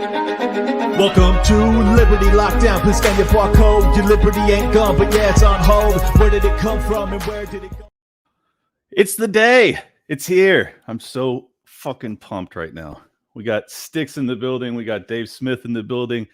Welcome to Liberty Lockdown. Please scan your barcode. Your liberty ain't gone, but yeah, it's on hold. Where did it come from and where did it go? It's the day. It's here. I'm so fucking pumped right now. We got Styx in the building. We got Dave Smith in the building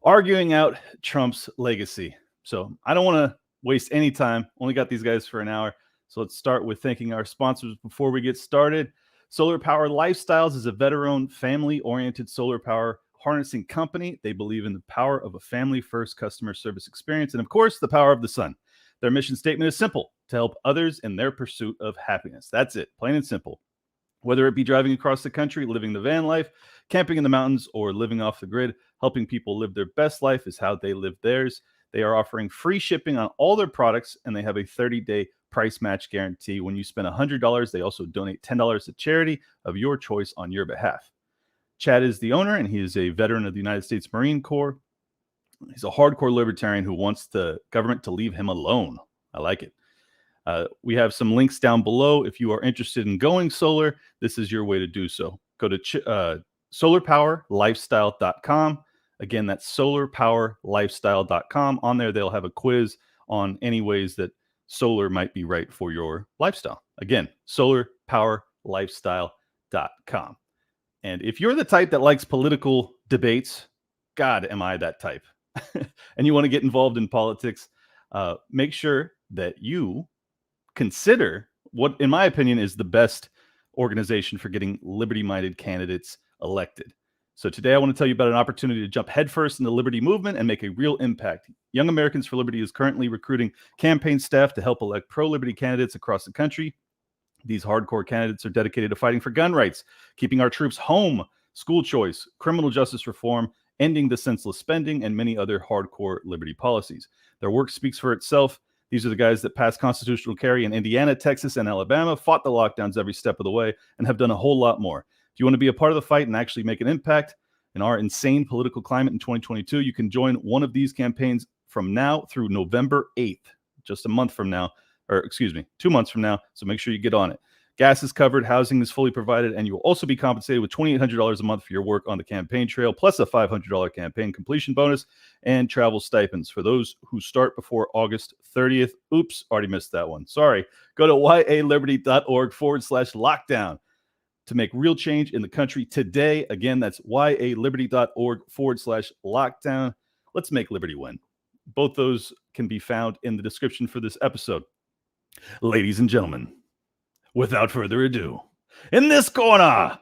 arguing out Trump's legacy. So I don't want to waste any time. Only got these guys for an hour. So let's start with thanking our sponsors before we get started. Solar Power Lifestyles is a veteran-owned, family-oriented solar power harnessing company. They believe in the power of a family-first customer service experience and, of course, the power of the sun. Their mission statement is simple: to help others in their pursuit of happiness. That's it, plain and simple. Whether it be driving across the country, living the van life, camping in the mountains, or living off the grid, helping people live their best life is how they live theirs. They are offering free shipping on all their products, and they have a 30-day price match guarantee. When you spend $100, they also donate $10 to charity of your choice on your behalf. Chad is the owner, and he is a veteran of the United States Marine Corps. He's a hardcore libertarian who wants the government to leave him alone. I like it. We have some links down below. If you are interested in going solar, this is your way to do so. Go to solarpowerlifestyle.com. Again, that's solarpowerlifestyle.com. On there, they'll have a quiz on any ways that solar might be right for your lifestyle. Again, solarpowerlifestyle.com. And if you're the type that likes political debates, God, am I that type, and you want to get involved in politics, make sure that you consider what, in my opinion, is the best organization for getting liberty-minded candidates elected. So today I want to tell you about an opportunity to jump headfirst in the liberty movement and make a real impact. Young Americans for Liberty is currently recruiting campaign staff to help elect pro-liberty candidates across the country. These hardcore candidates are dedicated to fighting for gun rights, keeping our troops home, school choice, criminal justice reform, ending the senseless spending, and many other hardcore liberty policies. Their work speaks for itself. These are the guys that passed constitutional carry in Indiana, Texas, and Alabama, fought the lockdowns every step of the way, and have done a whole lot more. If you want to be a part of the fight and actually make an impact in our insane political climate in 2022, you can join one of these campaigns from now through November 8th, just a month from now, or excuse me, 2 months from now. So make sure you get on it. Gas is covered, housing is fully provided, and you will also be compensated with $2,800 a month for your work on the campaign trail, plus a $500 campaign completion bonus and travel stipends for those who start before August 30th. Oops, already missed that one. Sorry. Go to yaliberty.org/lockdown to make real change in the country today. Again, that's yaliberty.org/lockdown. Let's make liberty win. Both those can be found in the description for this episode. Ladies and gentlemen, without further ado, in this corner,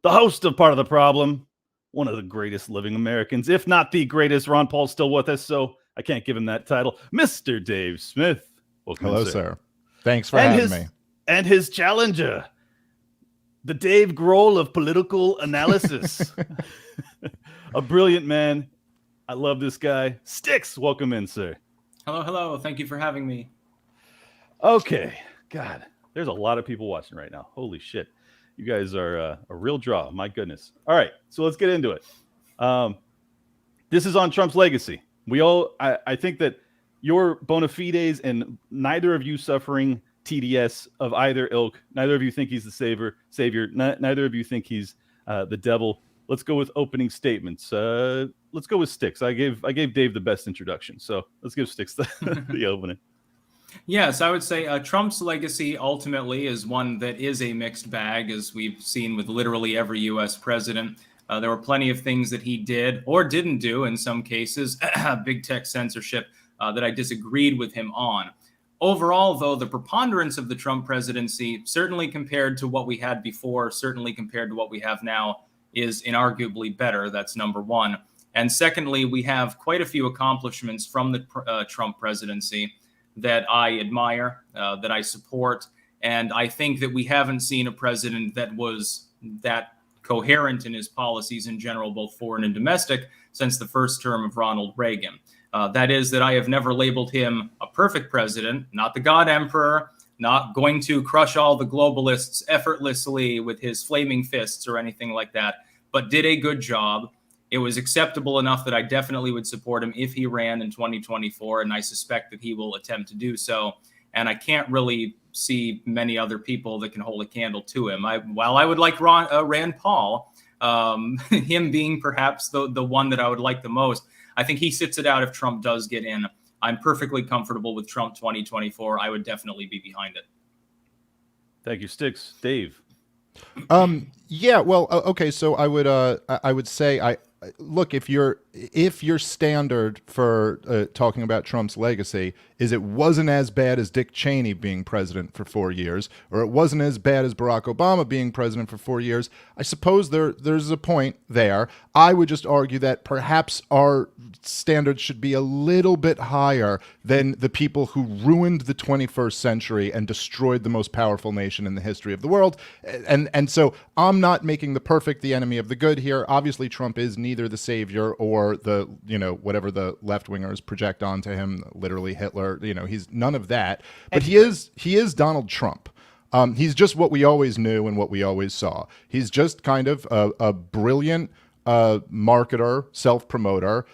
the host of Part of the Problem, one of the greatest living Americans, if not the greatest. Ron Paul's still with us, so I can't give him that title. Mr. Dave Smith. Welcome. Hello, sir. Thanks for having me. And his challenger, the Dave Grohl of political analysis. A brilliant man. I love this guy. Styx, welcome in, sir. Hello, hello. Thank you for having me. Okay. God, there's a lot of people watching right now. Holy shit. You guys are a real draw. My goodness. All right. So let's get into it. This is on Trump's legacy. I think that your bona fides and neither of you suffering TDS of either ilk. Neither of you think he's the savior. Neither of you think he's the devil. Let's go with opening statements. Let's go with Styx. I gave Dave the best introduction. So let's give Styx the opening. Yes, I would say Trump's legacy ultimately is one that is a mixed bag, as we've seen with literally every U.S. president. There were plenty of things that he did or didn't do, in some cases, big tech censorship, that I disagreed with him on. Overall, though, the preponderance of the Trump presidency, certainly compared to what we had before, certainly compared to what we have now, is inarguably better. That's number one. And secondly, we have quite a few accomplishments from the Trump presidency that I admire, that I support. And I think that we haven't seen a president that was that coherent in his policies in general, both foreign and domestic, since the first term of Ronald Reagan. That is that I have never labeled him a perfect president, not the God Emperor, not going to crush all the globalists effortlessly with his flaming fists or anything like that, but did a good job. It was acceptable enough that I definitely would support him if he ran in 2024, and I suspect that he will attempt to do so. And I can't really see many other people that can hold a candle to him. While I would like Rand Paul, him being perhaps the one that I would like the most. I think he sits it out if Trump does get in. I'm perfectly comfortable with Trump 2024. I would definitely be behind it. Thank you, Styx. Dave. Yeah, well, okay, so I would say look, if your standard for talking about Trump's legacy is it wasn't as bad as Dick Cheney being president for 4 years, or it wasn't as bad as Barack Obama being president for 4 years, I suppose there's a point there. I would just argue that perhaps our standards should be a little bit higher than the people who ruined the 21st century and destroyed the most powerful nation in the history of the world. And so I'm not making the perfect the enemy of the good here. Obviously, Trump is neither the savior or the, whatever the left-wingers project onto him, literally Hitler. He's none of that. But he is Donald Trump. He's just what we always knew and what we always saw. He's just kind of a brilliant marketer, self-promoter,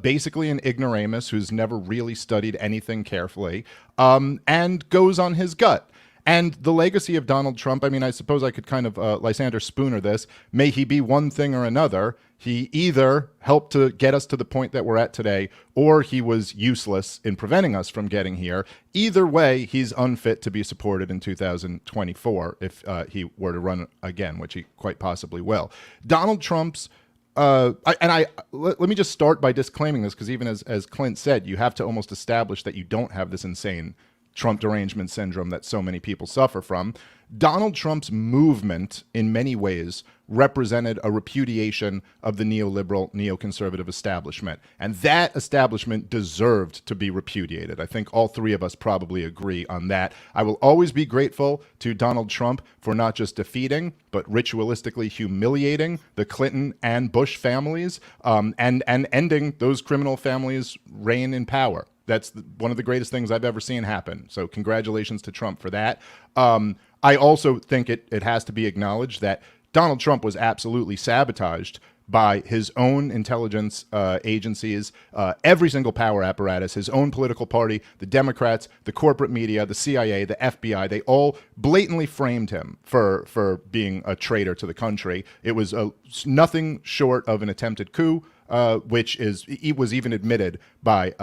basically an ignoramus who's never really studied anything carefully, and goes on his gut. And the legacy of Donald Trump, I mean, I suppose I could kind of Lysander Spooner this. May he be one thing or another. He either helped to get us to the point that we're at today, or he was useless in preventing us from getting here. Either way, he's unfit to be supported in 2024 if he were to run again, which he quite possibly will. Donald Trump's let me just start by disclaiming this, because even as Clint said, you have to almost establish that you don't have this insane Trump derangement syndrome that so many people suffer from. Donald Trump's movement, in many ways, represented a repudiation of the neoliberal, neoconservative establishment. And that establishment deserved to be repudiated. I think all three of us probably agree on that. I will always be grateful to Donald Trump for not just defeating, but ritualistically humiliating the Clinton and Bush families, and ending those criminal families' reign in power. That's one of the greatest things I've ever seen happen. So congratulations to Trump for that. I also think it has to be acknowledged that Donald Trump was absolutely sabotaged by his own intelligence agencies, every single power apparatus, his own political party, the Democrats, the corporate media, the CIA, the FBI. They all blatantly framed him for being a traitor to the country. It was nothing short of an attempted coup, which was even admitted by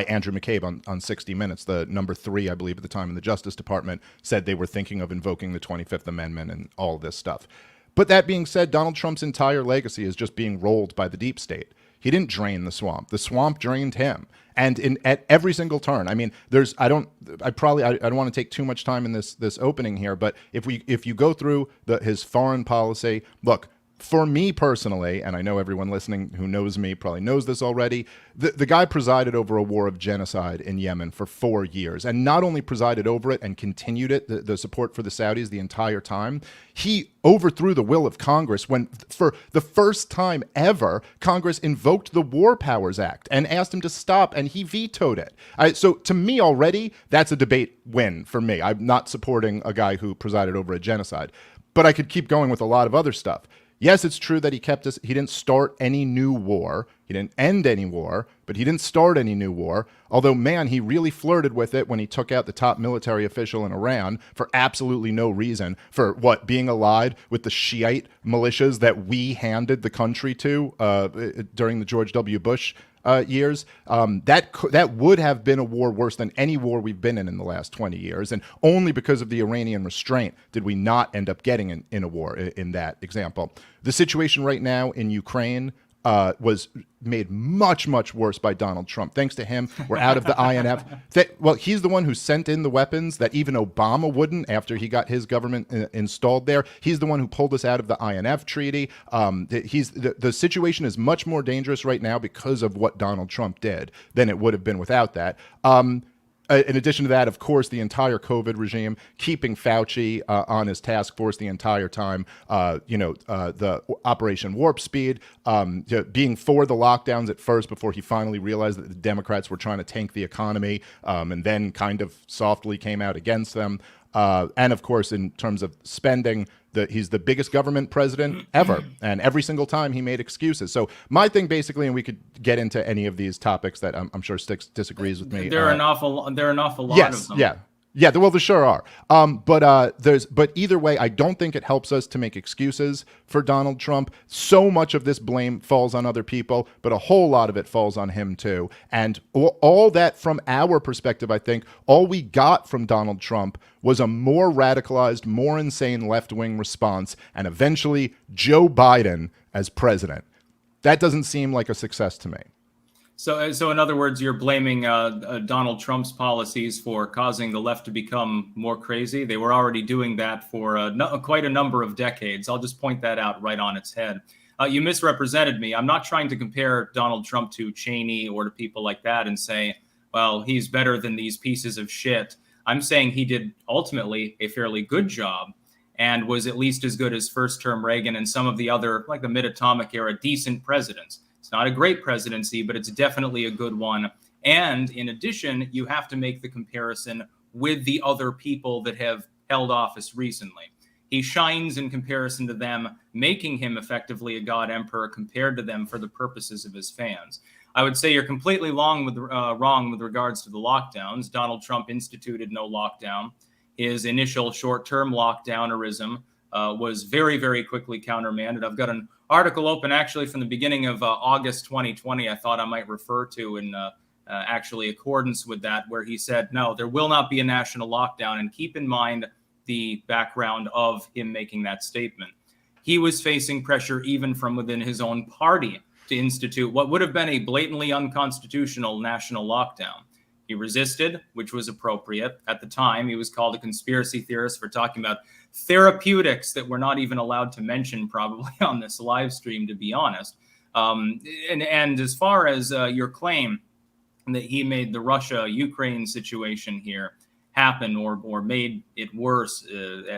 Andrew McCabe on 60 Minutes. The number 3, I believe, at the time in the Justice Department said they were thinking of invoking the 25th Amendment and all this stuff. But that being said, Donald Trump's entire legacy is just being rolled by the deep state. He didn't drain the swamp. The swamp drained him. And at every single turn, I mean, I don't want to take too much time in this opening here, but if you go through his foreign policy, look, for me personally, and I know everyone listening who knows me probably knows this already, the guy presided over a war of genocide in Yemen for 4 years, and not only presided over it and continued it, the support for the Saudis the entire time, he overthrew the will of Congress when, for the first time ever, Congress invoked the War Powers Act and asked him to stop, and he vetoed it. So to me already, that's a debate win for me. I'm not supporting a guy who presided over a genocide, but I could keep going with a lot of other stuff. Yes, it's true that he didn't start any new war. He didn't end any war, but he didn't start any new war. Although, man, he really flirted with it when he took out the top military official in Iran for absolutely no reason. For what, being allied with the Shiite militias that we handed the country to during the George W. Bush years. That would have been a war worse than any war we've been in the last 20 years. And only because of the Iranian restraint did we not end up getting in a war in that example. The situation right now in Ukraine was made much, much worse by Donald Trump. Thanks to him, we're out of the INF. Well, he's the one who sent in the weapons that even Obama wouldn't after he got his government installed there. He's the one who pulled us out of the INF treaty. The situation is much more dangerous right now because of what Donald Trump did than it would have been without that. In addition to that, of course, the entire COVID regime, keeping Fauci on his task force the entire time, the Operation Warp Speed, being for the lockdowns at first before he finally realized that the Democrats were trying to tank the economy, and then kind of softly came out against them. And of course, in terms of spending, he's the biggest government president ever, and every single time he made excuses. So my thing, basically, and we could get into any of these topics that I'm sure Styx disagrees with me. There are an awful lot yes, of them. Yeah. Yeah, well, there sure are. But either way, I don't think it helps us to make excuses for Donald Trump. So much of this blame falls on other people, but a whole lot of it falls on him too. And all that, from our perspective, I think all we got from Donald Trump was a more radicalized, more insane left-wing response, and eventually Joe Biden as president. That doesn't seem like a success to me. So in other words, you're blaming Donald Trump's policies for causing the left to become more crazy. They were already doing that for quite a number of decades. I'll just point that out right on its head. You misrepresented me. I'm not trying to compare Donald Trump to Cheney or to people like that and say, well, he's better than these pieces of shit. I'm saying he did ultimately a fairly good job and was at least as good as first-term Reagan and some of the other, like the mid-atomic era, decent presidents. It's not a great presidency, but it's definitely a good one. And in addition, you have to make the comparison with the other people that have held office recently. He shines in comparison to them, making him effectively a god emperor compared to them for the purposes of his fans. I would say you're completely wrong with regards to the lockdowns. Donald Trump instituted no lockdown. His initial short-term lockdownerism was very, very quickly countermanded. I've got an article open actually from the beginning of August 2020 I thought I might refer to in actually accordance with that, where he said, no, there will not be a national lockdown. And keep in mind the background of him making that statement. He was facing pressure even from within his own party to institute what would have been a blatantly unconstitutional national lockdown. He resisted, which was appropriate. At the time, he was called a conspiracy theorist for talking about therapeutics that we're not even allowed to mention probably on this live stream, to be honest. And as far as your claim that he made the Russia-Ukraine situation here happen or made it worse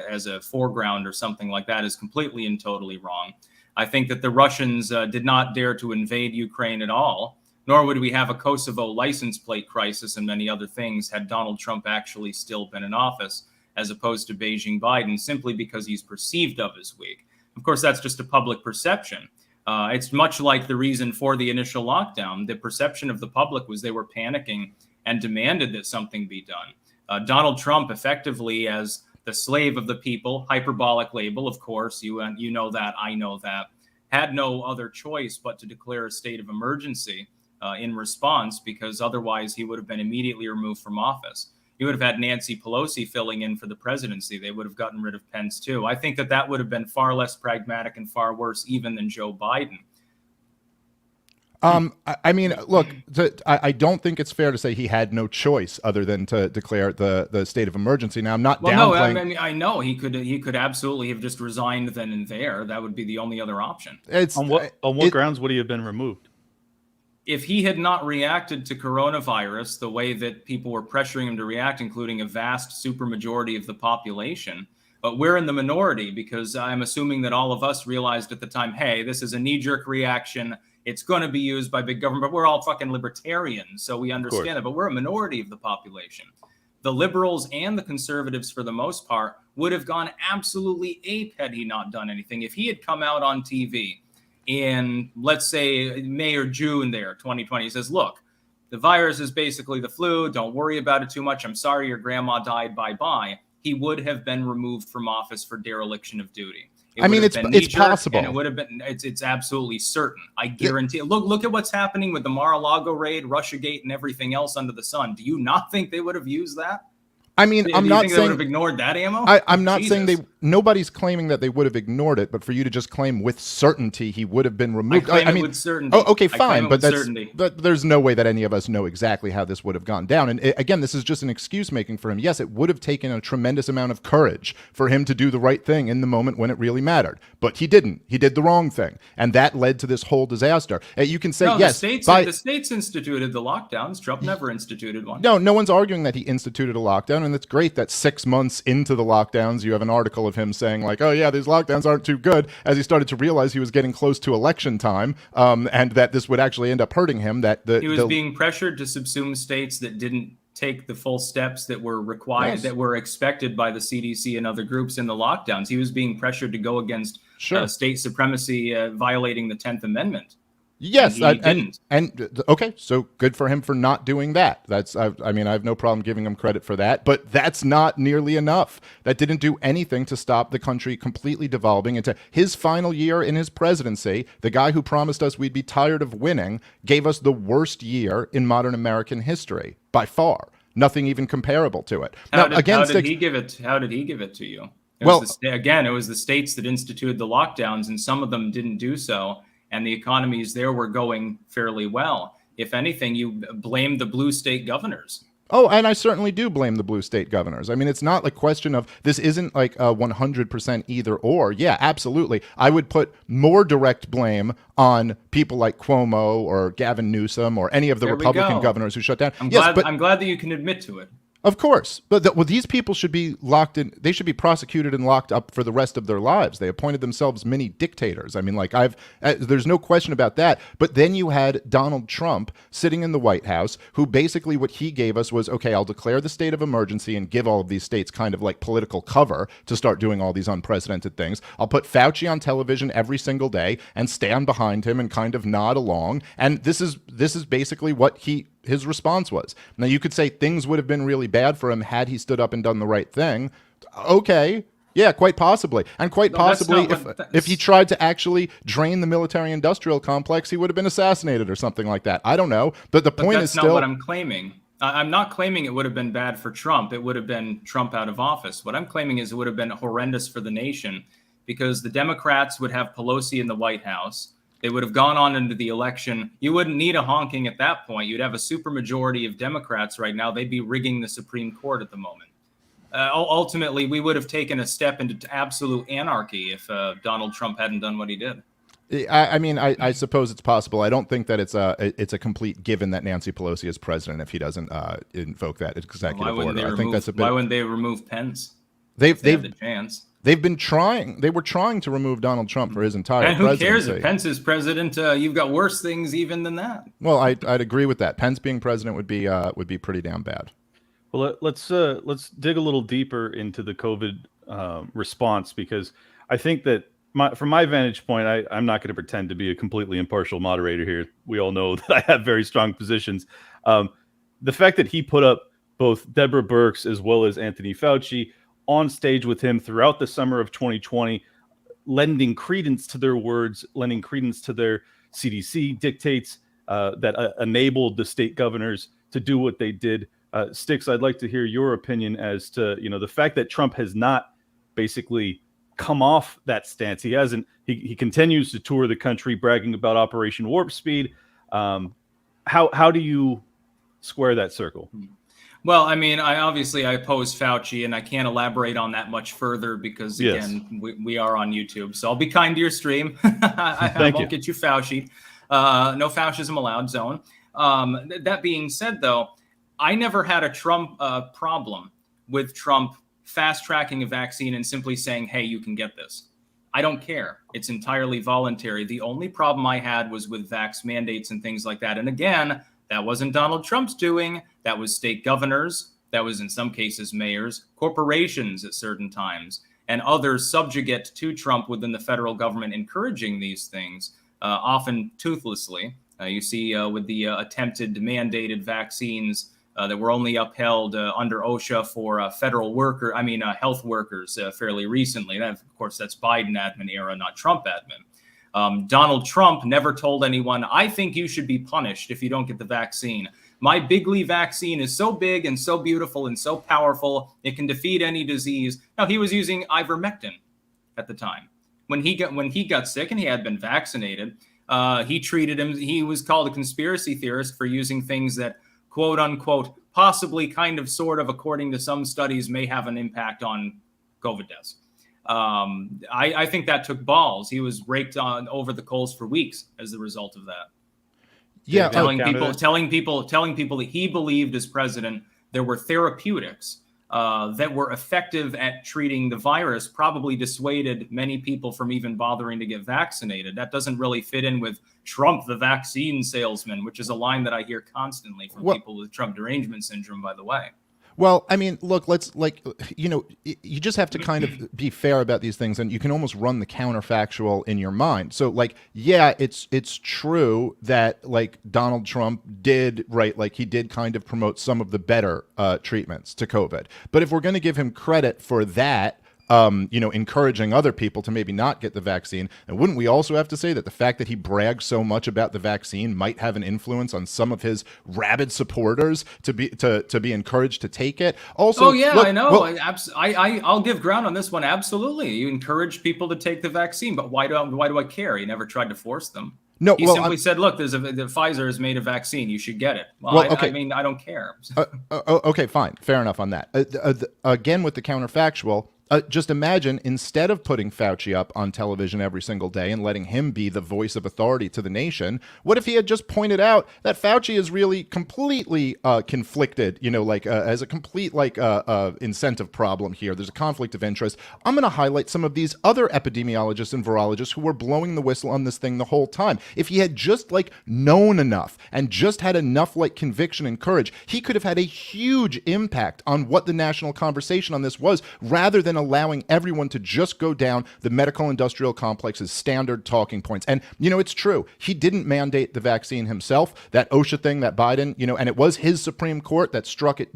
as a foreground or something like that is completely and totally wrong. I think that the Russians did not dare to invade Ukraine at all, nor would we have a Kosovo license plate crisis and many other things had Donald Trump actually still been in office, as opposed to Beijing Biden, simply because he's perceived of as weak. Of course, that's just a public perception. It's much like the reason for the initial lockdown. The perception of the public was they were panicking and demanded that something be done. Donald Trump, effectively as the slave of the people, hyperbolic label, of course, you know that, I know that, had no other choice but to declare a state of emergency in response, because otherwise he would have been immediately removed from office. You would have had Nancy Pelosi filling in for the presidency. They would have gotten rid of Pence too. I think that would have been far less pragmatic and far worse even than Joe Biden. I mean, look, I don't think it's fair to say he had no choice other than to declare the state of emergency. Now, I'm not downplaying. No, I mean, I know he could absolutely have just resigned then and there. That would be the only other option. On what grounds would he have been removed? If he had not reacted to coronavirus the way that people were pressuring him to react, including a vast supermajority of the population, but we're in the minority because I'm assuming that all of us realized at the time, hey, this is a knee-jerk reaction. It's going to be used by big government, but we're all fucking libertarians, so we understand it. But we're a minority of the population. The liberals and the conservatives, for the most part, would have gone absolutely ape had he not done anything. If he had come out on TV in, let's say, May or June there, 2020, he says, look, the virus is basically the flu. Don't worry about it too much. I'm sorry your grandma died. Bye-bye. He would have been removed from office for dereliction of duty. I mean, it's possible. And it would have been, it's absolutely certain. I guarantee it. Look at what's happening with the Mar-a-Lago raid, Russiagate, and everything else under the sun. Do you not think they would have used that? I mean, I'm not saying they would have ignored that ammo. I'm not saying nobody's claiming that they would have ignored it, but for you to just claim with certainty he would have been removed. I mean, with certainty. Oh, okay, fine, but there's no way that any of us know exactly how this would have gone down. And again, this is just an excuse making for him. Yes, it would have taken a tremendous amount of courage for him to do the right thing in the moment when it really mattered, but he didn't. He did the wrong thing, and that led to this whole disaster. You can say yes. The states instituted the lockdowns. Trump never instituted one. No one's arguing that he instituted a lockdown. And it's great that 6 months into the lockdowns, you have an article of him saying like, oh yeah, these lockdowns aren't too good, as he started to realize he was getting close to election time, and that this would actually end up hurting him. He was being pressured to subsume states that didn't take the full steps that were required, that were expected by the CDC and other groups in the lockdowns. He was being pressured to go against state supremacy, violating the 10th Amendment. Yes, and he didn't. Okay, so good for him for not doing that. I mean, I have no problem giving him credit for that, but that's not nearly enough. That didn't do anything to stop the country completely devolving into his final year in his presidency. The guy who promised us we'd be tired of winning gave us the worst year in modern American history by far. Nothing even comparable to it. How did he give it to you? It was the states that instituted the lockdowns, and some of them didn't do so. And the economies there were going fairly well. If anything, you blame the blue state governors. Oh, and I certainly do blame the blue state governors. I mean, it's not like question of this isn't like a 100% either or. Yeah, absolutely. I would put more direct blame on people like Cuomo or Gavin Newsom or any of the Republican governors who shut down. I'm glad that you can admit to it. Of course. But these people should be locked in. They should be prosecuted and locked up for the rest of their lives. They appointed themselves mini dictators. I mean, like there's no question about that. But then you had Donald Trump sitting in the White House, who basically what he gave us was, okay, I'll declare the state of emergency and give all of these states kind of like political cover to start doing all these unprecedented things. I'll put Fauci on television every single day and stand behind him and kind of nod along. And this is basically what his response was. Now, you could say things would have been really bad for him had he stood up and done the right thing. Okay. Yeah, quite possibly. And quite possibly if he tried to actually drain the military-industrial complex, he would have been assassinated or something like that. I don't know. But the point is still... That's not what I'm claiming. I'm not claiming it would have been bad for Trump. It would have been Trump out of office. What I'm claiming is it would have been horrendous for the nation because the Democrats would have Pelosi in the White House. They would have gone on into the election. You wouldn't need a honking at that point. You'd have a supermajority of Democrats right now. They'd be rigging the Supreme Court at the moment. Ultimately, we would have taken a step into absolute anarchy if Donald Trump hadn't done what he did. I mean, I suppose it's possible. I don't think that it's a complete given that Nancy Pelosi is president if he doesn't invoke that executive order. I think that's a bit. Why wouldn't they remove Pence? They've the chance. They've been trying. They were trying to remove Donald Trump for his entire presidency. And who cares if Pence is president? You've got worse things even than that. Well, I'd agree with that. Pence being president would be pretty damn bad. Well, let's dig a little deeper into the COVID response, because I think that from my vantage point, I'm not going to pretend to be a completely impartial moderator here. We all know that I have very strong positions. The fact that he put up both Deborah Birx as well as Anthony Fauci on stage with him throughout the summer of 2020, lending credence to their words, lending credence to their CDC dictates that enabled the state governors to do what they did. Styx, I'd like to hear your opinion as to, the fact that Trump has not basically come off that stance. He hasn't. He continues to tour the country bragging about Operation Warp Speed. How do you square that circle? Well, I mean, I oppose Fauci, and I can't elaborate on that much further because, again, we are on YouTube. So I'll be kind to your stream. I won't get you Fauci. No Faucism allowed zone. That being said, though, I never had a Trump problem with Trump fast-tracking a vaccine and simply saying, hey, you can get this. I don't care. It's entirely voluntary. The only problem I had was with vax mandates and things like that. And again, that wasn't Donald Trump's doing. That was state governors. That was, in some cases, mayors, corporations at certain times, and others subjugate to Trump within the federal government encouraging these things, often toothlessly. You see with the attempted mandated vaccines that were only upheld under OSHA for health workers fairly recently. That, of course, that's Biden admin era, not Trump admin. Donald Trump never told anyone, I think you should be punished if you don't get the vaccine. My bigly vaccine is so big and so beautiful and so powerful, it can defeat any disease. Now, he was using ivermectin at the time. When he got sick and he had been vaccinated, he treated him. He was called a conspiracy theorist for using things that, quote unquote, possibly kind of sort of, according to some studies, may have an impact on COVID deaths. I think that took balls. He was raked on over the coals for weeks as a result of that. Yeah, telling people that he believed as president there were therapeutics that were effective at treating the virus, probably dissuaded many people from even bothering to get vaccinated. That doesn't really fit in with Trump, the vaccine salesman, which is a line that I hear constantly from people with Trump derangement syndrome, by the way. Well, I mean, look, you just have to kind of be fair about these things, and you can almost run the counterfactual in your mind. So, like, yeah, it's true that, like, Donald Trump did, right, like, he did kind of promote some of the better treatments to COVID. But if we're going to give him credit for that, encouraging other people to maybe not get the vaccine. And wouldn't we also have to say that the fact that he bragged so much about the vaccine might have an influence on some of his rabid supporters to be encouraged to take it? Also, I know. Well, I'll give ground on this one. Absolutely, you encourage people to take the vaccine, but why do I care? He never tried to force them. No, he simply said, "Look, the Pfizer has made a vaccine. You should get it." Okay. I mean, I don't care. Okay, fine, fair enough on that. Again, with the counterfactual. Just imagine, instead of putting Fauci up on television every single day and letting him be the voice of authority to the nation, what if he had just pointed out that Fauci is really completely conflicted, as a complete incentive problem here. There's a conflict of interest. I'm going to highlight some of these other epidemiologists and virologists who were blowing the whistle on this thing the whole time. If he had just known enough and just had enough conviction and courage, he could have had a huge impact on what the national conversation on this was, rather than allowing everyone to just go down the medical industrial complex's standard talking points. And, it's true. He didn't mandate the vaccine himself. That OSHA thing that Biden, and it was his Supreme Court that struck it,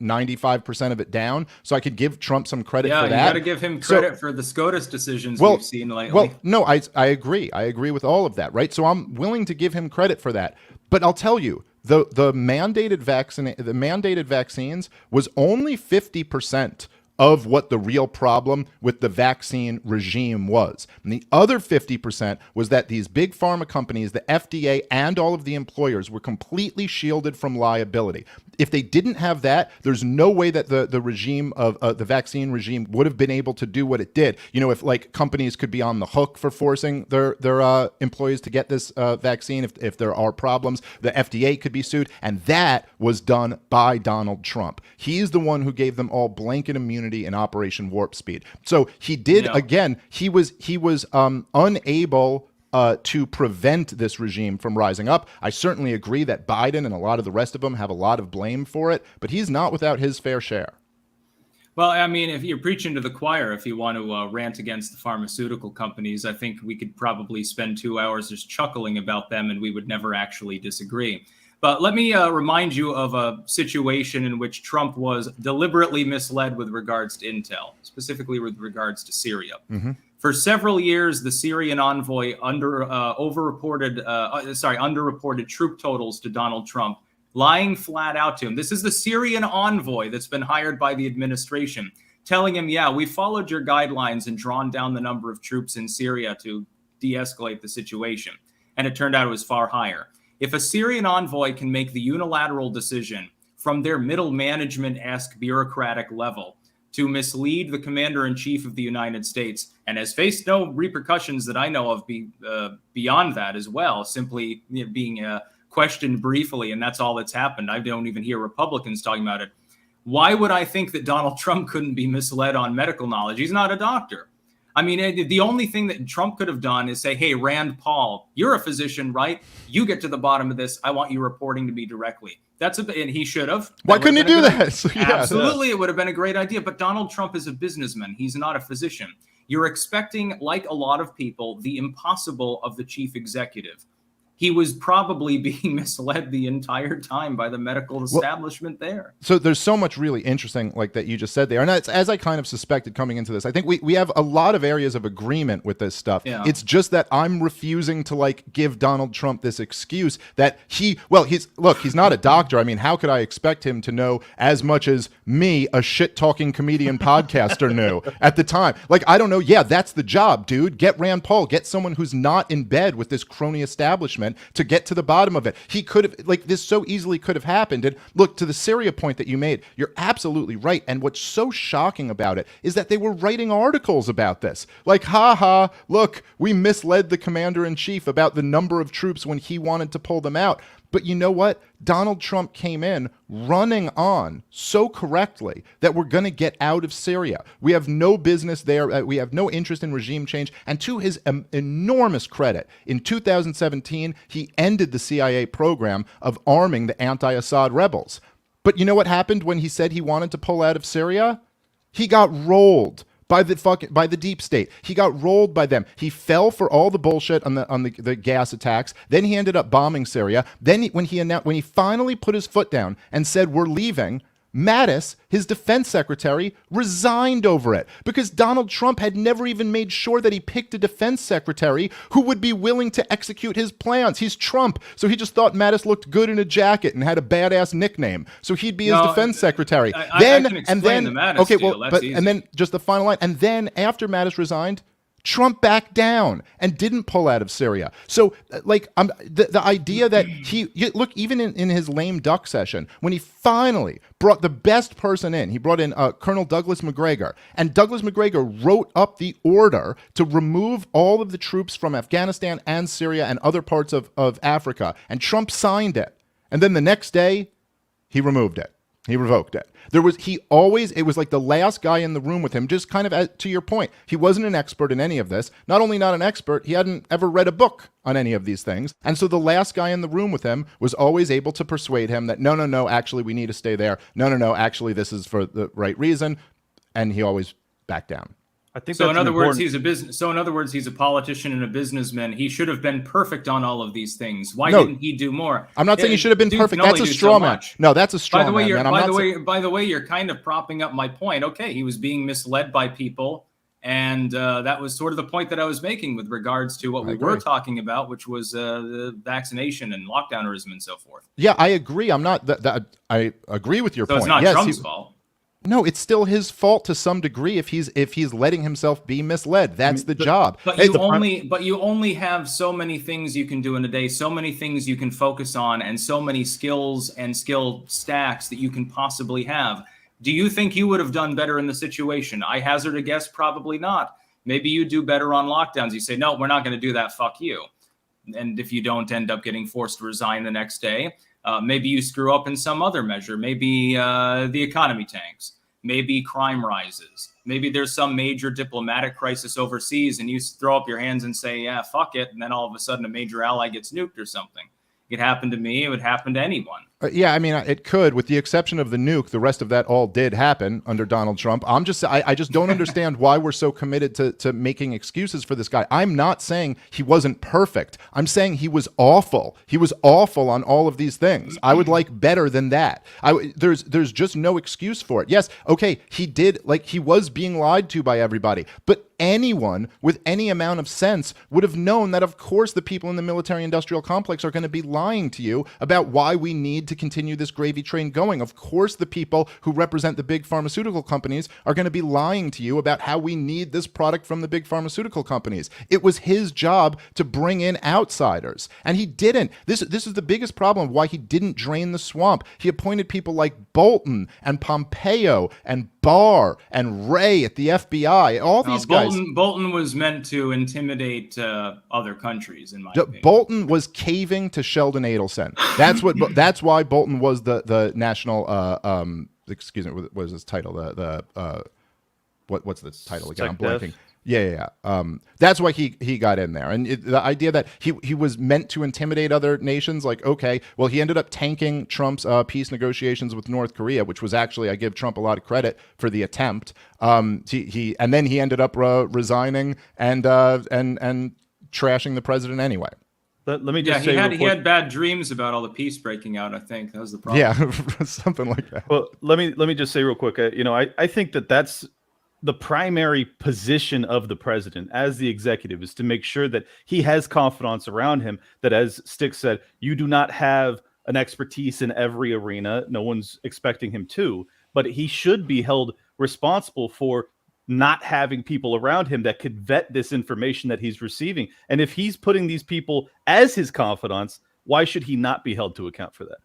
95% of it down. So I could give Trump some credit for that. Yeah, you got to give him credit for the SCOTUS decisions we've seen lately. Well, no, I agree. I agree with all of that, right? So I'm willing to give him credit for that. But I'll tell you, the mandated vaccines was only 50% of what the real problem with the vaccine regime was. And the other 50% was that these big pharma companies, the FDA, and all of the employers were completely shielded from liability. If they didn't have that, there's no way that the regime of the vaccine regime would have been able to do what it did. If companies could be on the hook for forcing their employees to get this vaccine, if there are problems, the FDA could be sued. And that was done by Donald Trump. He's the one who gave them all blanket immunity in Operation Warp Speed. So he did, again, he was unable to prevent this regime from rising up. I certainly agree that Biden and a lot of the rest of them have a lot of blame for it, but he's not without his fair share. Well, I mean, if you're preaching to the choir, if you want to rant against the pharmaceutical companies, I think we could probably spend 2 hours just chuckling about them and we would never actually disagree. But let me remind you of a situation in which Trump was deliberately misled with regards to intel, specifically with regards to Syria. Mm-hmm. For several years, the Syrian envoy underreported troop totals to Donald Trump, lying flat out to him. This is the Syrian envoy that's been hired by the administration, telling him, yeah, we followed your guidelines and drawn down the number of troops in Syria to de-escalate the situation. And it turned out it was far higher. If a Syrian envoy can make the unilateral decision from their middle management-esque bureaucratic level to mislead the commander-in-chief of the United States and has faced no repercussions that I know of beyond that as well, simply being questioned briefly, and that's all that's happened. I don't even hear Republicans talking about it. Why would I think that Donald Trump couldn't be misled on medical knowledge? He's not a doctor. I mean, the only thing that Trump could have done is say, hey, Rand Paul, you're a physician, right? You get to the bottom of this. I want you reporting to me directly. And he should have. Why couldn't he do that? Absolutely. It would have been a great idea. But Donald Trump is a businessman. He's not a physician. You're expecting, like a lot of people, the impossible of the chief executive. He was probably being misled the entire time by the medical establishment there. So there's so much really interesting like that you just said there. And it's, as I kind of suspected coming into this, I think we have a lot of areas of agreement with this stuff. Yeah. It's just that I'm refusing to give Donald Trump this excuse that he's not a doctor. I mean, how could I expect him to know as much as me, a shit-talking comedian podcaster knew at the time? I don't know. Yeah, that's the job, dude. Get Rand Paul. Get someone who's not in bed with this crony establishment to get to the bottom of it. He could have, this so easily could have happened. And look, to the Syria point that you made, you're absolutely right. And what's so shocking about it is that they were writing articles about this. Look, we misled the commander-in-chief about the number of troops when he wanted to pull them out. But you know what? Donald Trump came in running on so correctly that we're going to get out of Syria. We have no business there. We have no interest in regime change. And to his enormous credit, in 2017, he ended the CIA program of arming the anti-Assad rebels. But you know what happened when he said he wanted to pull out of Syria? He got rolled by the deep state. He got rolled by them. He fell for all the bullshit on the gas attacks. Then he ended up bombing Syria. Then when he finally put his foot down and said we're leaving, Mattis, his defense secretary, resigned over it because Donald Trump had never even made sure that he picked a defense secretary who would be willing to execute his plans. He's Trump, so he just thought Mattis looked good in a jacket and had a badass nickname, so he'd be his defense secretary. I can explain the Mattis deal. And then just the final line, and then after Mattis resigned, Trump backed down and didn't pull out of Syria. So, the idea that look, even in his lame duck session, when he finally brought the best person in, he brought in Colonel Douglas McGregor, and Douglas McGregor wrote up the order to remove all of the troops from Afghanistan and Syria and other parts of Africa, and Trump signed it. And then the next day, he removed it. He revoked it. It was like the last guy in the room with him, just kind of to your point. He wasn't an expert in any of this. Not only not an expert, he hadn't ever read a book on any of these things. And so the last guy in the room with him was always able to persuade him that, no, actually, we need to stay there. No, actually, this is for the right reason. And he always backed down. I think so. In other words, he's a politician and a businessman. He should have been perfect on all of these things. Why didn't he do more? I'm not saying he should have been perfect. That's a straw man. No, that's a straw man. By the way, you're kind of propping up my point. Okay, he was being misled by people, and that was sort of the point that I was making with regards to what we were talking about, which was the vaccination and lockdownerism and so forth. Yeah, I agree. I agree with your point. So it's not Trump's fault. No, it's still his fault to some degree if he's letting himself be misled. That's the job. But you only have so many things you can do in a day, so many things you can focus on, and so many skills and skill stacks that you can possibly have. Do you think you would have done better in the situation? I hazard a guess, probably not. Maybe you do better on lockdowns. You say, no, we're not going to do that. Fuck you. And if you don't end up getting forced to resign the next day, maybe you screw up in some other measure. Maybe the economy tanks. Maybe crime rises. Maybe there's some major diplomatic crisis overseas and you throw up your hands and say, yeah, fuck it. And then all of a sudden a major ally gets nuked or something. It happened to me. It would happen to anyone. Yeah, I mean, it could, with the exception of the nuke. The rest of that all did happen under Donald Trump. I just don't understand why we're so committed to making excuses for this guy. I'm not saying he wasn't perfect. I'm saying he was awful. He was awful on all of these things. I would like better than that. There's just no excuse for it. Yes, okay, he was being lied to by everybody, but anyone with any amount of sense would have known that, of course, the people in the military-industrial complex are going to be lying to you about why we need to continue this gravy train going. Of course, the people who represent the big pharmaceutical companies are going to be lying to you about how we need this product from the big pharmaceutical companies. It was his job to bring in outsiders, and he didn't. This is the biggest problem of why he didn't drain the swamp. He appointed people like Bolton and Pompeo and Barr and Wray at the FBI. All these guys. Bolton was meant to intimidate other countries, in my opinion. Bolton was caving to Sheldon Adelson. That's why Bolton was the national. Excuse me. What was his title? What's the title again? I'm blanking. Yeah. That's why he got in there. And the idea that he was meant to intimidate other nations, like, okay, well, he ended up tanking Trump's peace negotiations with North Korea, which was actually, I give Trump a lot of credit for the attempt. And then he ended up resigning and trashing the president anyway. Let me just say he had bad dreams about all the peace breaking out. I think that was the problem. Yeah, something like that. Well, let me just say real quick. I think that's the primary position of the president as the executive, is to make sure that he has confidants around him, that, as Styx said, you do not have an expertise in every arena. No one's expecting him to, but he should be held responsible for not having people around him that could vet this information that he's receiving. And if he's putting these people as his confidants, why should he not be held to account for that?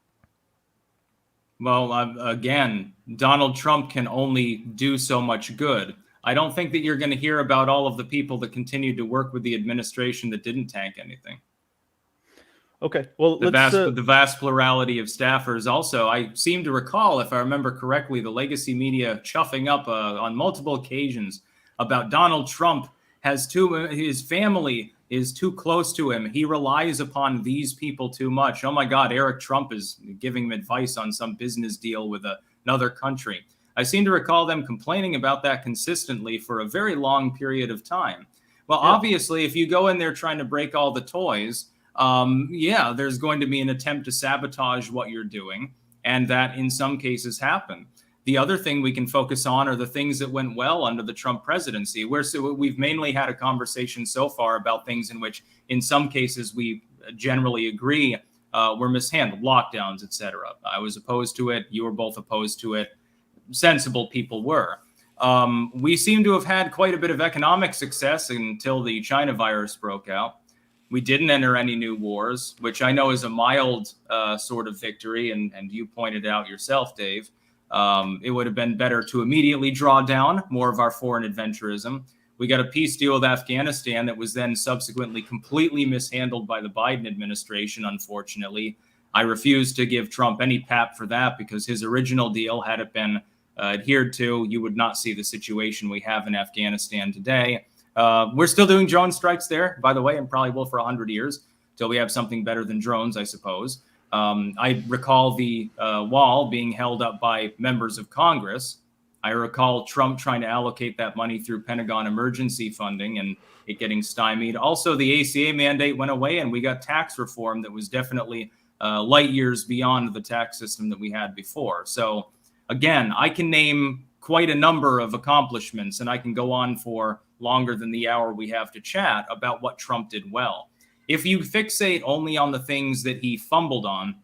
Well, again, Donald Trump can only do so much good. I don't think that you're going to hear about all of the people that continued to work with the administration that didn't tank anything. Okay, well, the vast plurality of staffers. Also, I seem to recall, if I remember correctly, the legacy media chuffing up on multiple occasions about Donald Trump has his family is too close to him. He relies upon these people too much. Oh my God, Eric Trump is giving him advice on some business deal with another country. I seem to recall them complaining about that consistently for a very long period of time. Well, obviously, if you go in there trying to break all the toys, there's going to be an attempt to sabotage what you're doing, and that in some cases happen. The other thing we can focus on are the things that went well under the Trump presidency, where we've mainly had a conversation so far about things in which, in some cases, we generally agree were mishandled, lockdowns, etc. I was opposed to it. You were both opposed to it. Sensible people were. We seem to have had quite a bit of economic success until the China virus broke out. We didn't enter any new wars, which I know is a mild sort of victory, and you pointed out yourself, Dave. It would have been better to immediately draw down more of our foreign adventurism. We got a peace deal with Afghanistan that was then subsequently completely mishandled by the Biden administration, unfortunately. I refuse to give Trump any pap for that, because his original deal, had it been adhered to, you would not see the situation we have in Afghanistan today. We're still doing drone strikes there, by the way, and probably will for 100 years, till we have something better than drones, I suppose. I recall the wall being held up by members of Congress. I recall Trump trying to allocate that money through Pentagon emergency funding and it getting stymied. Also, the ACA mandate went away and we got tax reform that was definitely light years beyond the tax system that we had before. So again, I can name quite a number of accomplishments, and I can go on for longer than the hour we have to chat about what Trump did well. If you fixate only on the things that he fumbled on,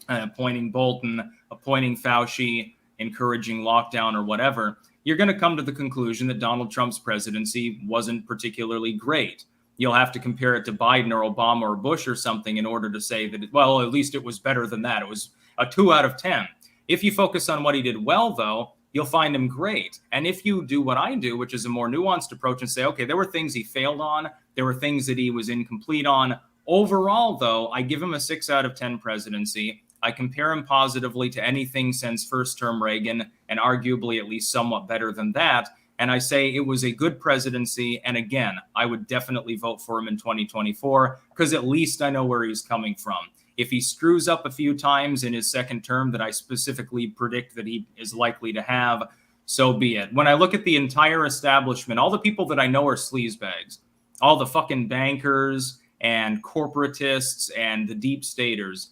appointing Bolton, appointing Fauci, encouraging lockdown or whatever, you're going to come to the conclusion that Donald Trump's presidency wasn't particularly great. You'll have to compare it to Biden or Obama or Bush or something in order to say that, well, at least it was better than that. It was a 2 out of 10. If you focus on what he did well, though, you'll find him great. And if you do what I do, which is a more nuanced approach, and say, okay, there were things he failed on, there were things that he was incomplete on. Overall, though, I give him a 6 out of 10 presidency. I compare him positively to anything since first-term Reagan, and arguably at least somewhat better than that. And I say it was a good presidency. And again, I would definitely vote for him in 2024, because at least I know where he's coming from. If he screws up a few times in his second term that I specifically predict that he is likely to have, so be it. When I look at the entire establishment, all the people that I know are sleazebags, all the fucking bankers and corporatists and the deep staters,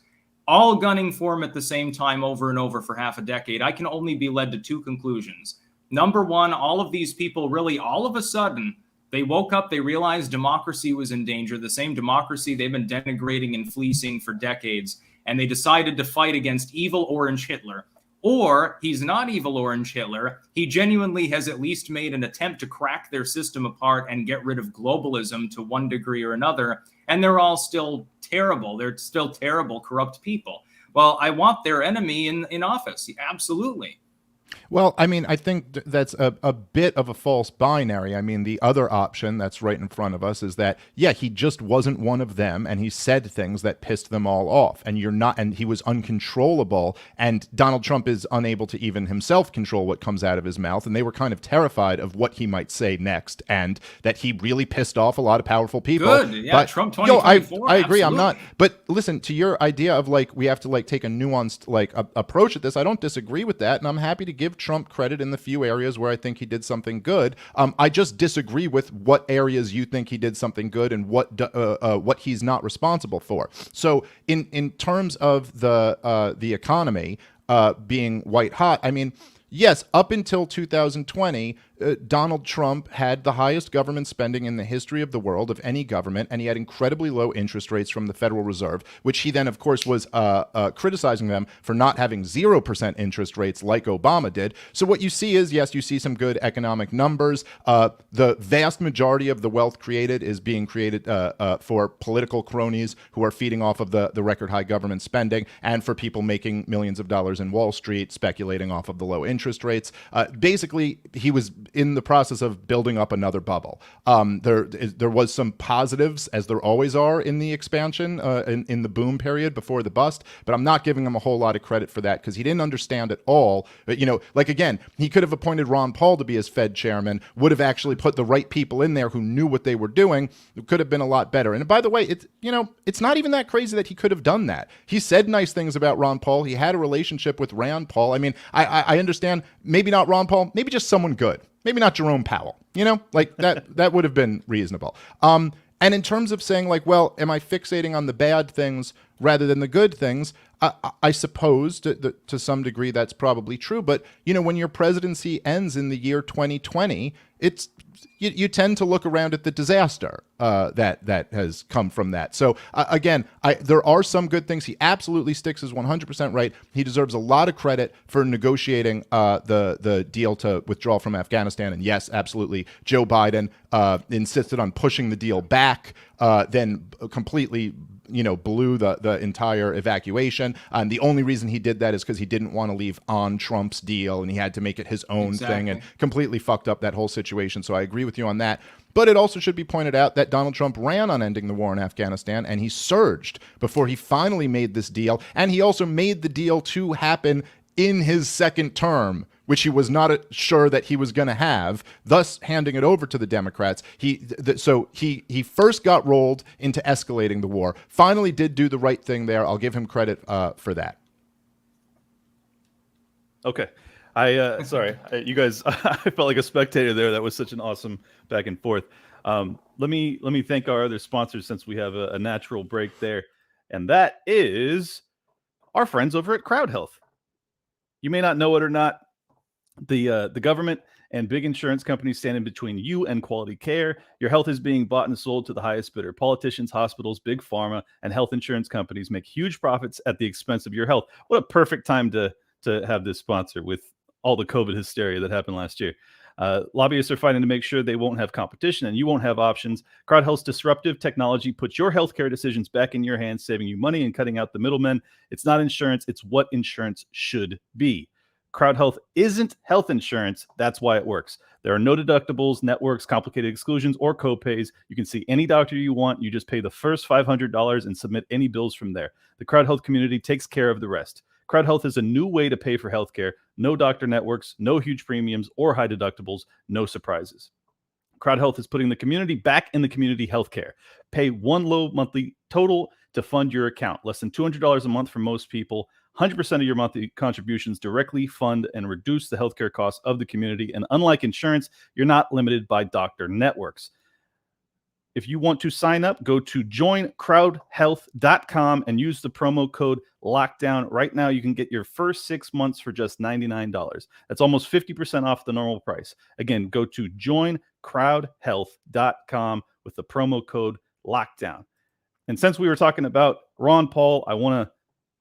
all gunning for him at the same time over and over for half a decade, I can only be led to two conclusions. Number one, all of these people really, all of a sudden, they woke up, they realized democracy was in danger, the same democracy they've been denigrating and fleecing for decades, and they decided to fight against evil Orange Hitler. Or he's not evil Orange Hitler, he genuinely has at least made an attempt to crack their system apart and get rid of globalism to one degree or another, and they're all still terrible. They're still terrible, corrupt people. Well, I want their enemy in office, absolutely. Well, I mean, I think that's a bit of a false binary. I mean, the other option that's right in front of us is that, yeah, he just wasn't one of them, and he said things that pissed them all off, and he was uncontrollable, and Donald Trump is unable to even himself control what comes out of his mouth, and they were kind of terrified of what he might say next, and that he really pissed off a lot of powerful people. Good, yeah, but, Trump 2024, I agree, absolutely. I'm not, but listen, to your idea of, like, we have to, like, take a nuanced, like, approach at this, I don't disagree with that, and I'm happy to give Trump credit in the few areas where I think he did something good. I just disagree with what areas you think he did something good and what he's not responsible for. So in terms of the economy being white hot, I mean, yes, up until 2020, Donald Trump had the highest government spending in the history of the world of any government, and he had incredibly low interest rates from the Federal Reserve, which he then, of course, was criticizing them for not having 0% interest rates like Obama did. So what you see is, yes, you see some good economic numbers. The vast majority of the wealth created is being created for political cronies who are feeding off of the record high government spending, and for people making millions of dollars in Wall Street speculating off of the low interest rates. Basically, he was in the process of building up another bubble. There was some positives, as there always are in the expansion, in the boom period before the bust, but I'm not giving him a whole lot of credit for that because he didn't understand at all. But, like, again, he could have appointed Ron Paul to be his Fed chairman, would have actually put the right people in there who knew what they were doing. It could have been a lot better. And by the way, it's not even that crazy that he could have done that. He said nice things about Ron Paul. He had a relationship with Rand Paul. I mean, I understand, maybe not Ron Paul, maybe just someone good. Maybe not Jerome Powell, like that would have been reasonable. And in terms of saying, like, well, am I fixating on the bad things rather than the good things? I suppose to some degree that's probably true. But, when your presidency ends in the year 2020, you tend to look around at the disaster that has come from that. So again, there are some good things. He absolutely Styx is 100% right. He deserves a lot of credit for negotiating the deal to withdraw from Afghanistan. And yes, absolutely, Joe Biden insisted on pushing the deal back, then completely blew the entire evacuation. And the only reason he did that is because he didn't want to leave on Trump's deal, and he had to make it his own thing, and completely fucked up that whole situation. So I agree with you on that. But it also should be pointed out that Donald Trump ran on ending the war in Afghanistan, and he surged before he finally made this deal. And he also made the deal to happen in his second term, which he was not sure that he was going to have, thus handing it over to the Democrats. So he first got rolled into escalating the war, finally did do the right thing there. I'll give him credit for that. Okay. Sorry, you guys, I felt like a spectator there. That was such an awesome back and forth. Let me thank our other sponsors since we have a natural break there. And that is our friends over at Crowd Health. You may not know it or not. The government and big insurance companies stand in between you and quality care. Your health is being bought and sold to the highest bidder. Politicians, hospitals, big pharma, and health insurance companies make huge profits at the expense of your health. What a perfect time to have this sponsor with all the COVID hysteria that happened last year. Lobbyists are fighting to make sure they won't have competition and you won't have options. Crowd Health's disruptive technology puts your healthcare decisions back in your hands, saving you money and cutting out the middlemen. It's not insurance. It's what insurance should be. Crowd Health isn't health insurance. That's why it works. There are no deductibles, networks, complicated exclusions, or copays. You can see any doctor you want. You just pay the first $500 and submit any bills from there. The Crowd Health community takes care of the rest. Crowd Health is a new way to pay for healthcare. No doctor networks, no huge premiums or high deductibles, no surprises. Crowd Health is putting the community back in the community healthcare. Pay one low monthly total to fund your account. Less than $200 a month for most people. 100% of your monthly contributions directly fund and reduce the healthcare costs of the community. And unlike insurance, you're not limited by doctor networks. If you want to sign up, go to joincrowdhealth.com and use the promo code LOCKDOWN. Right now, you can get your first 6 months for just $99. That's almost 50% off the normal price. Again, go to joincrowdhealth.com with the promo code LOCKDOWN. And since we were talking about Ron Paul, I want to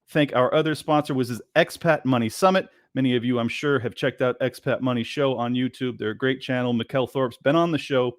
thank our other sponsor, which is Expat Money Summit. Many of you, I'm sure, have checked out Expat Money Show on YouTube. They're a great channel. Mikkel Thorpe's been on the show.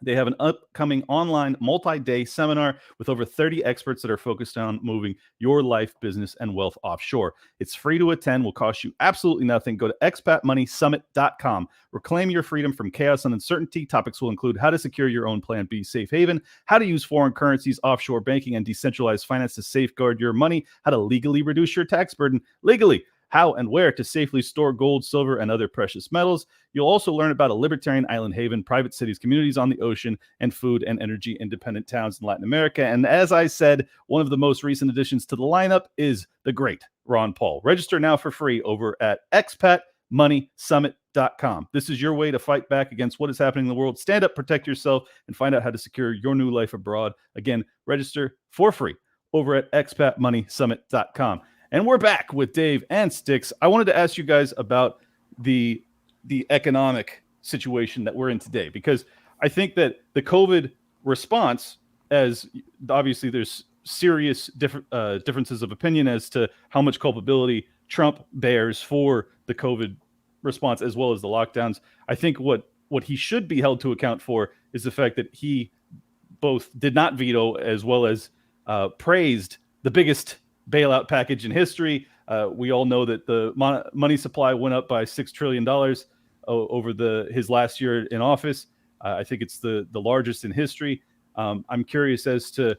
They have an upcoming online multi-day seminar with over 30 experts that are focused on moving your life, business, and wealth offshore. It's free to attend, will cost you absolutely nothing. Go to expatmoneysummit.com. Reclaim your freedom from chaos and uncertainty. Topics will include how to secure your own Plan B safe haven, how to use foreign currencies, offshore banking, and decentralized finance to safeguard your money, how to legally reduce your tax burden legally, how and where to safely store gold, silver, and other precious metals. You'll also learn about a libertarian island haven, private cities, communities on the ocean, and food and energy independent towns in Latin America. And as I said, one of the most recent additions to the lineup is the great Ron Paul. Register now for free over at expatmoneysummit.com. This is your way to fight back against what is happening in the world. Stand up, protect yourself, and find out how to secure your new life abroad. Again, register for free over at expatmoneysummit.com. And we're back with Dave and Styx. I wanted to ask you guys about the economic situation that we're in today, because I think that the COVID response, as obviously there's serious differences of opinion as to how much culpability Trump bears for the COVID response as well as the lockdowns. I think what he should be held to account for is the fact that he both did not veto as well as praised the biggest bailout package in history. We all know that the money supply went up by $6 trillion over his last year in office. I think it's the largest in history. I'm curious as to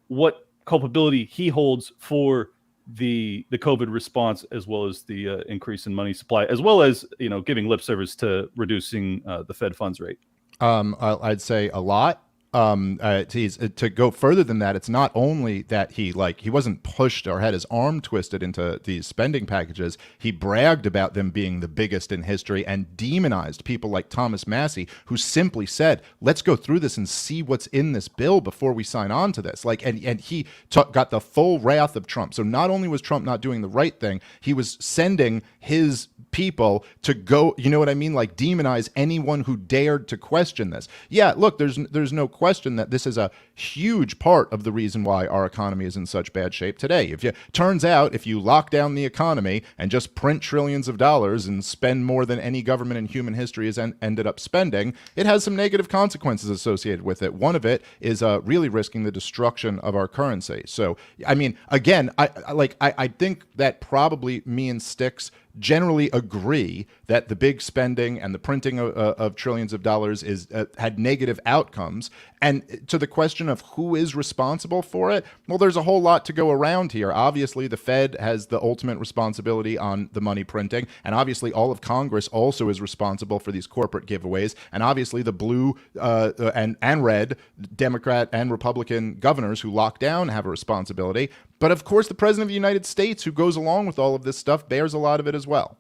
what culpability he holds for the COVID response, as well as the increase in money supply, as well as giving lip service to reducing the Fed funds rate. I'd say a lot. To go further than that, it's not only that he wasn't pushed or had his arm twisted into these spending packages. He bragged about them being the biggest in history and demonized people like Thomas Massie, who simply said, "Let's go through this and see what's in this bill before we sign on to this." And he got the full wrath of Trump. So not only was Trump not doing the right thing, he was sending his people to go, you know what I mean? Like demonize anyone who dared to question this. Yeah, look, there's no question that this is a huge part of the reason why our economy is in such bad shape today. Turns out if you lock down the economy and just print trillions of dollars and spend more than any government in human history has ended up spending, it has some negative consequences associated with it. One of it is really risking the destruction of our currency. So, I mean, again, I think that probably me and Styx generally agree that the big spending and the printing of trillions of dollars had negative outcomes. And to the question of who is responsible for it, well, there's a whole lot to go around here. Obviously, the Fed has the ultimate responsibility on the money printing, and obviously all of Congress also is responsible for these corporate giveaways, and obviously the blue and red Democrat and Republican governors who lock down have a responsibility. But of course, the President of the United States, who goes along with all of this stuff, bears a lot of it as well.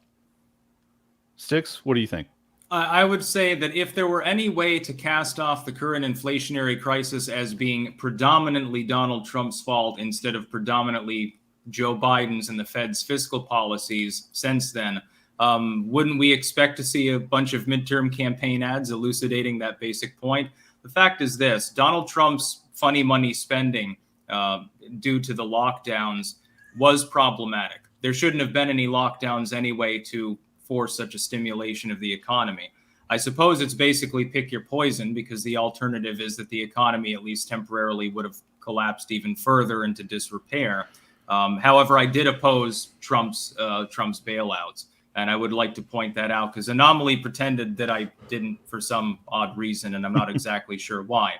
Styx, what do you think? I would say that if there were any way to cast off the current inflationary crisis as being predominantly Donald Trump's fault instead of predominantly Joe Biden's and the Fed's fiscal policies since then, wouldn't we expect to see a bunch of midterm campaign ads elucidating that basic point? The fact is this: Donald Trump's funny money spending due to the lockdowns was problematic. There shouldn't have been any lockdowns anyway to force such a stimulation of the economy. I suppose it's basically pick your poison, because the alternative is that the economy, at least temporarily, would have collapsed even further into disrepair. However, I did oppose Trump's bailouts, and I would like to point that out because Anomaly pretended that I didn't for some odd reason, and I'm not exactly sure why.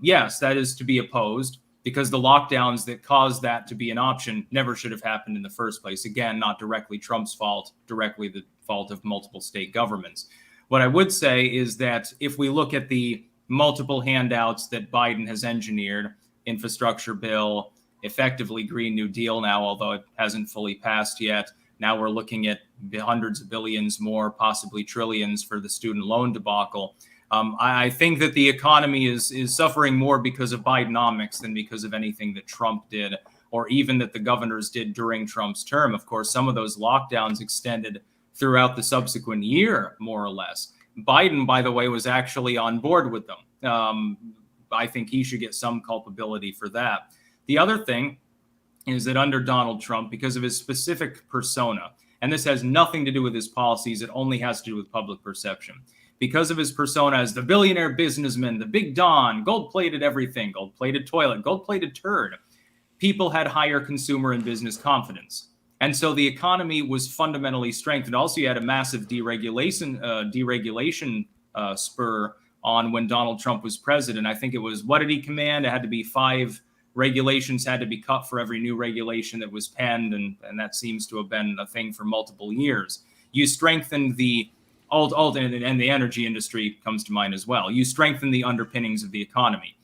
Yes, that is to be opposed, because the lockdowns that caused that to be an option never should have happened in the first place. Again, not directly Trump's fault, directly the fault of multiple state governments. What I would say is that if we look at the multiple handouts that Biden has engineered, infrastructure bill, effectively Green New Deal now, although it hasn't fully passed yet. Now we're looking at hundreds of billions more, possibly trillions for the student loan debacle. I think that the economy is suffering more because of Bidenomics than because of anything that Trump did, or even that the governors did during Trump's term. Of course, some of those lockdowns extended throughout the subsequent year, more or less. Biden, by the way, was actually on board with them. I think he should get some culpability for that. The other thing is that under Donald Trump, because of his specific persona, and this has nothing to do with his policies, it only has to do with public perception. Because of his persona as the billionaire businessman, the big Don, gold-plated everything, gold-plated toilet, gold-plated turd, people had higher consumer and business confidence. And so the economy was fundamentally strengthened. Also, you had a massive deregulation spur on when Donald Trump was president. I think it was, what did he command? It had to be 5 regulations had to be cut for every new regulation that was penned, and that seems to have been a thing for multiple years. You strengthened the and the energy industry comes to mind as well. You strengthen the underpinnings of the economy.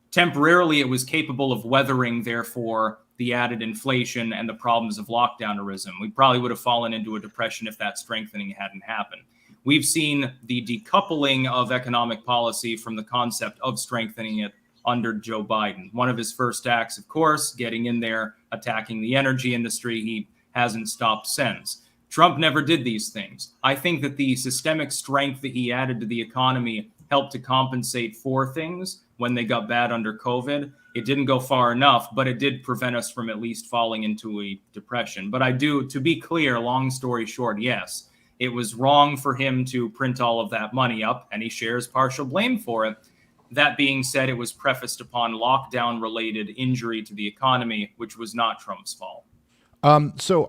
Temporarily, it was capable of weathering, therefore, the added inflation and the problems of lockdownerism. We probably would have fallen into a depression if that strengthening hadn't happened. We've seen the decoupling of economic policy from the concept of strengthening it under Joe Biden. One of his first acts, of course, getting in there, attacking the energy industry. He hasn't stopped since. Trump never did these things. I think that the systemic strength that he added to the economy helped to compensate for things when they got bad under COVID. It didn't go far enough, but it did prevent us from at least falling into a depression. But to be clear, long story short, yes, it was wrong for him to print all of that money up, and he shares partial blame for it. That being said, it was prefaced upon lockdown-related injury to the economy, which was not Trump's fault. So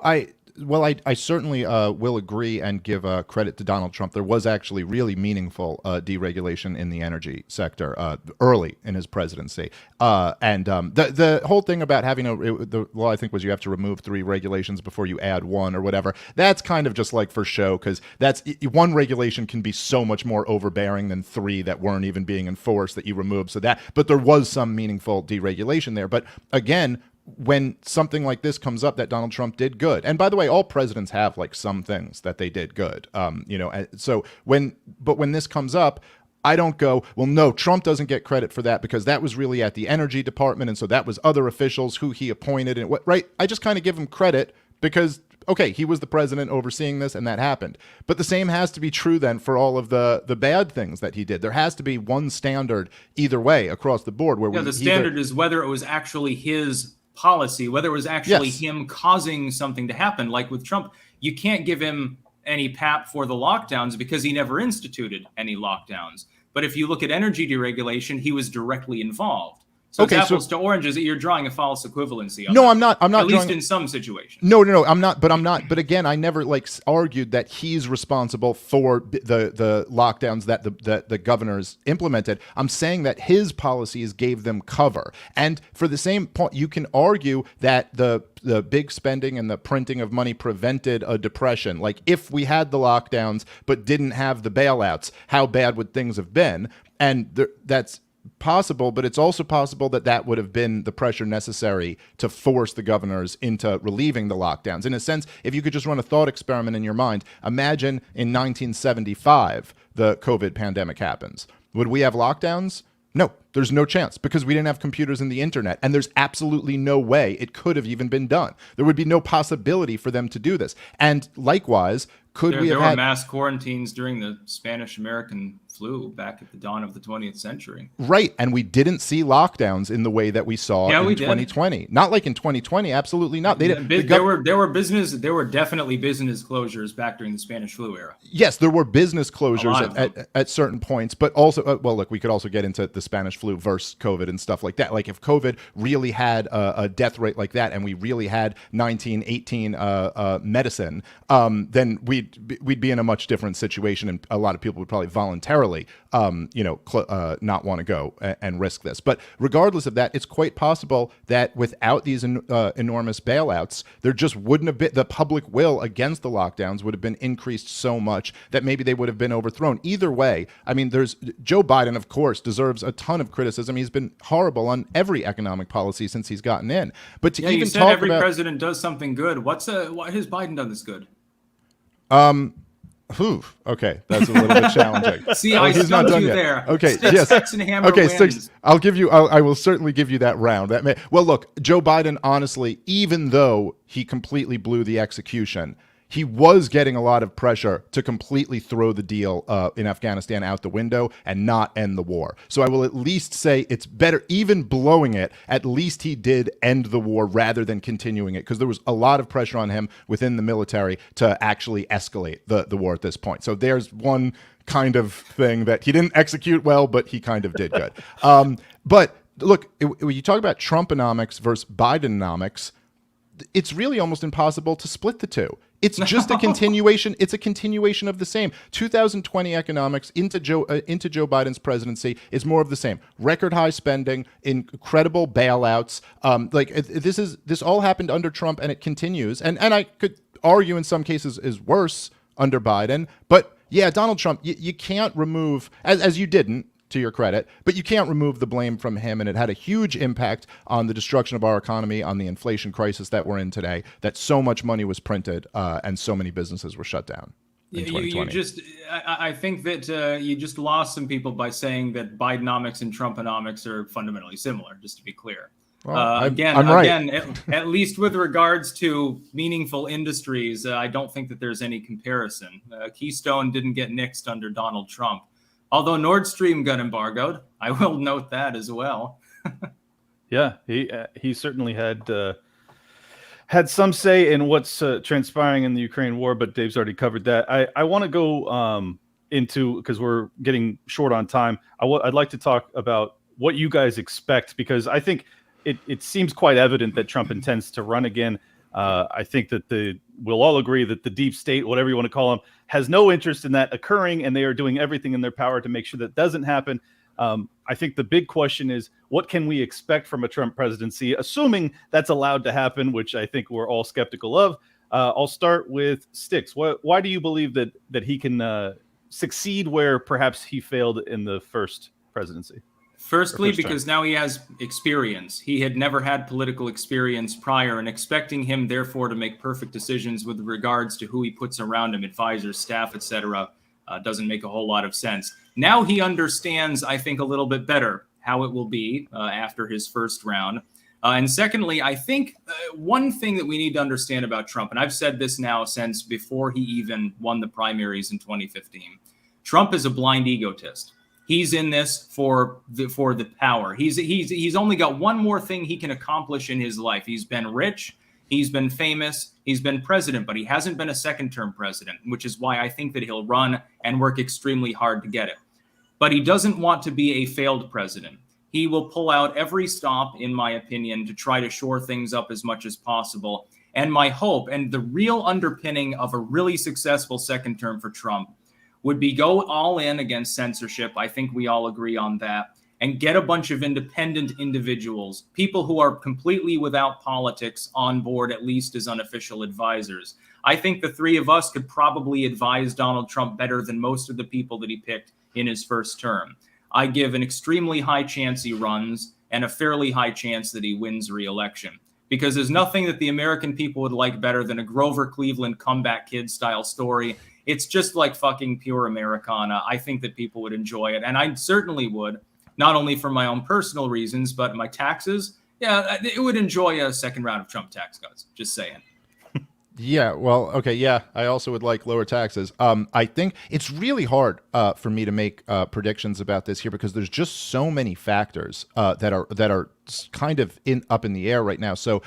I certainly will agree and give credit to Donald Trump. There was actually really meaningful deregulation in the energy sector early in his presidency. And the whole thing about having the law, I think, was you have to remove 3 regulations before you add 1 or whatever. That's kind of just like for show, because that's one regulation can be so much more overbearing than 3 that weren't even being enforced that you remove. But there was some meaningful deregulation there. But again, when something like this comes up that Donald Trump did good, and by the way, all presidents have like some things that they did good, so when this comes up, I don't go, well, no, Trump doesn't get credit for that because that was really at the energy department, and so that was other officials who he appointed, and right? I just kind of give him credit because, okay, he was the president overseeing this, and that happened. But the same has to be true then for all of the bad things that he did. There has to be one standard either way across the board. Where the standard is whether it was actually his policy, whether it was actually him causing something to happen. Like with Trump, you can't give him any pap for the lockdowns because he never instituted any lockdowns. But if you look at energy deregulation, he was directly involved. So it's apples to oranges. You're drawing a false equivalency. No, I'm not. At least in some situations. No, I'm not. But again, I never argued that he's responsible for the lockdowns that the governors implemented. I'm saying that his policies gave them cover. And for the same point, you can argue that the big spending and the printing of money prevented a depression. Like if we had the lockdowns but didn't have the bailouts, how bad would things have been? And that's possible, but it's also possible that would have been the pressure necessary to force the governors into relieving the lockdowns. In a sense, if you could just run a thought experiment in your mind, imagine in 1975 the COVID pandemic happens. Would we have lockdowns? No, there's no chance because we didn't have computers and the internet, and there's absolutely no way it could have even been done. There would be no possibility for them to do this. And likewise, there were mass quarantines during the Spanish-American flu back at the dawn of the 20th century. Right, and we didn't see lockdowns in the way that we saw in 2020. Did. Not like in 2020, absolutely not. They didn't. There were definitely business closures back during the Spanish flu era. Yes, there were business closures at certain points, but also, well, look, we could also get into the Spanish flu versus COVID and stuff like that. Like if COVID really had a death rate like that, and we really had 1918 medicine, then we'd be in a much different situation, and a lot of people would probably voluntarily not want to go and risk this. But regardless of that, it's quite possible that without these enormous bailouts, there just wouldn't have been, the public will against the lockdowns would have been increased so much that maybe they would have been overthrown. Either way, I mean, Joe Biden, of course, deserves a ton of criticism. He's been horrible on every economic policy since he's gotten in. But to even talk every president does something good. Why has Biden done this good? Okay, that's a little bit challenging. See, I he's not done yet. There. Okay, Styxhexenhammer wins. I'll give you. I will certainly give you that round. Well, look, Joe Biden, honestly, even though he completely blew the execution, he was getting a lot of pressure to completely throw the deal in Afghanistan out the window and not end the war. So I will at least say it's better, even blowing it, at least he did end the war rather than continuing it, because there was a lot of pressure on him within the military to actually escalate the war at this point. So there's one kind of thing that he didn't execute well, but he kind of did good. But look, when you talk about Trumponomics versus Bidenomics, it's really almost impossible to split the two. It's just a continuation. It's a continuation of the same. 2020 economics into Joe Biden's presidency is more of the same. Record high spending, incredible bailouts. This all happened under Trump, and it continues. And I could argue in some cases is worse under Biden. But yeah, Donald Trump, you can't remove, as you didn't, to your credit, but you can't remove the blame from him, and it had a huge impact on the destruction of our economy, on the inflation crisis that we're in today, that so much money was printed and so many businesses were shut down in 2020. I think that you just lost some people by saying that Bidenomics and Trumponomics are fundamentally similar, just to be clear. Well, again, at least with regards to meaningful industries, I don't think that there's any comparison. Keystone didn't get nixed under Donald Trump. Although Nord Stream got embargoed, I will note that as well. Yeah, he certainly had some say in what's transpiring in the Ukraine war, but Dave's already covered that. I want to go into, because we're getting short on time, I'd like to talk about what you guys expect, because I think it seems quite evident that Trump intends to run again. I think that we'll all agree that the deep state, whatever you want to call them, has no interest in that occurring, and they are doing everything in their power to make sure that doesn't happen. I think the big question is, what can we expect from a Trump presidency, assuming that's allowed to happen, which I think we're all skeptical of. I'll start with Styx. Why do you believe that he can succeed where perhaps he failed in the first presidency? Firstly, because now he has experience. He had never had political experience prior, and expecting him, therefore, to make perfect decisions with regards to who he puts around him, advisors, staff, etc., doesn't make a whole lot of sense. Now he understands, I think, a little bit better how it will be after his first round. And secondly, I think one thing that we need to understand about Trump, and I've said this now since before he even won the primaries in 2015, Trump is a blind egotist. He's in this for the power. He's only got one more thing he can accomplish in his life. He's been rich, he's been famous, he's been president, but he hasn't been a second-term president, which is why I think that he'll run and work extremely hard to get it. But he doesn't want to be a failed president. He will pull out every stop, in my opinion, to try to shore things up as much as possible. And my hope, and the real underpinning of a really successful second term for Trump, would be go all in against censorship. I think we all agree on that. And get a bunch of independent individuals, people who are completely without politics, on board, at least as unofficial advisors. I think the three of us could probably advise Donald Trump better than most of the people that he picked in his first term. I give an extremely high chance he runs and a fairly high chance that he wins re-election, because there's nothing that the American people would like better than a Grover Cleveland comeback kid style story. It's just like fucking pure Americana. I think that people would enjoy it, and I certainly would, not only for my own personal reasons, but my taxes. Yeah, it would enjoy a second round of Trump tax cuts. Just saying. Yeah, well, okay, yeah, I also would like lower taxes. I think it's really hard for me to make predictions about this here because there's just so many factors that are kind of up in the air right now. So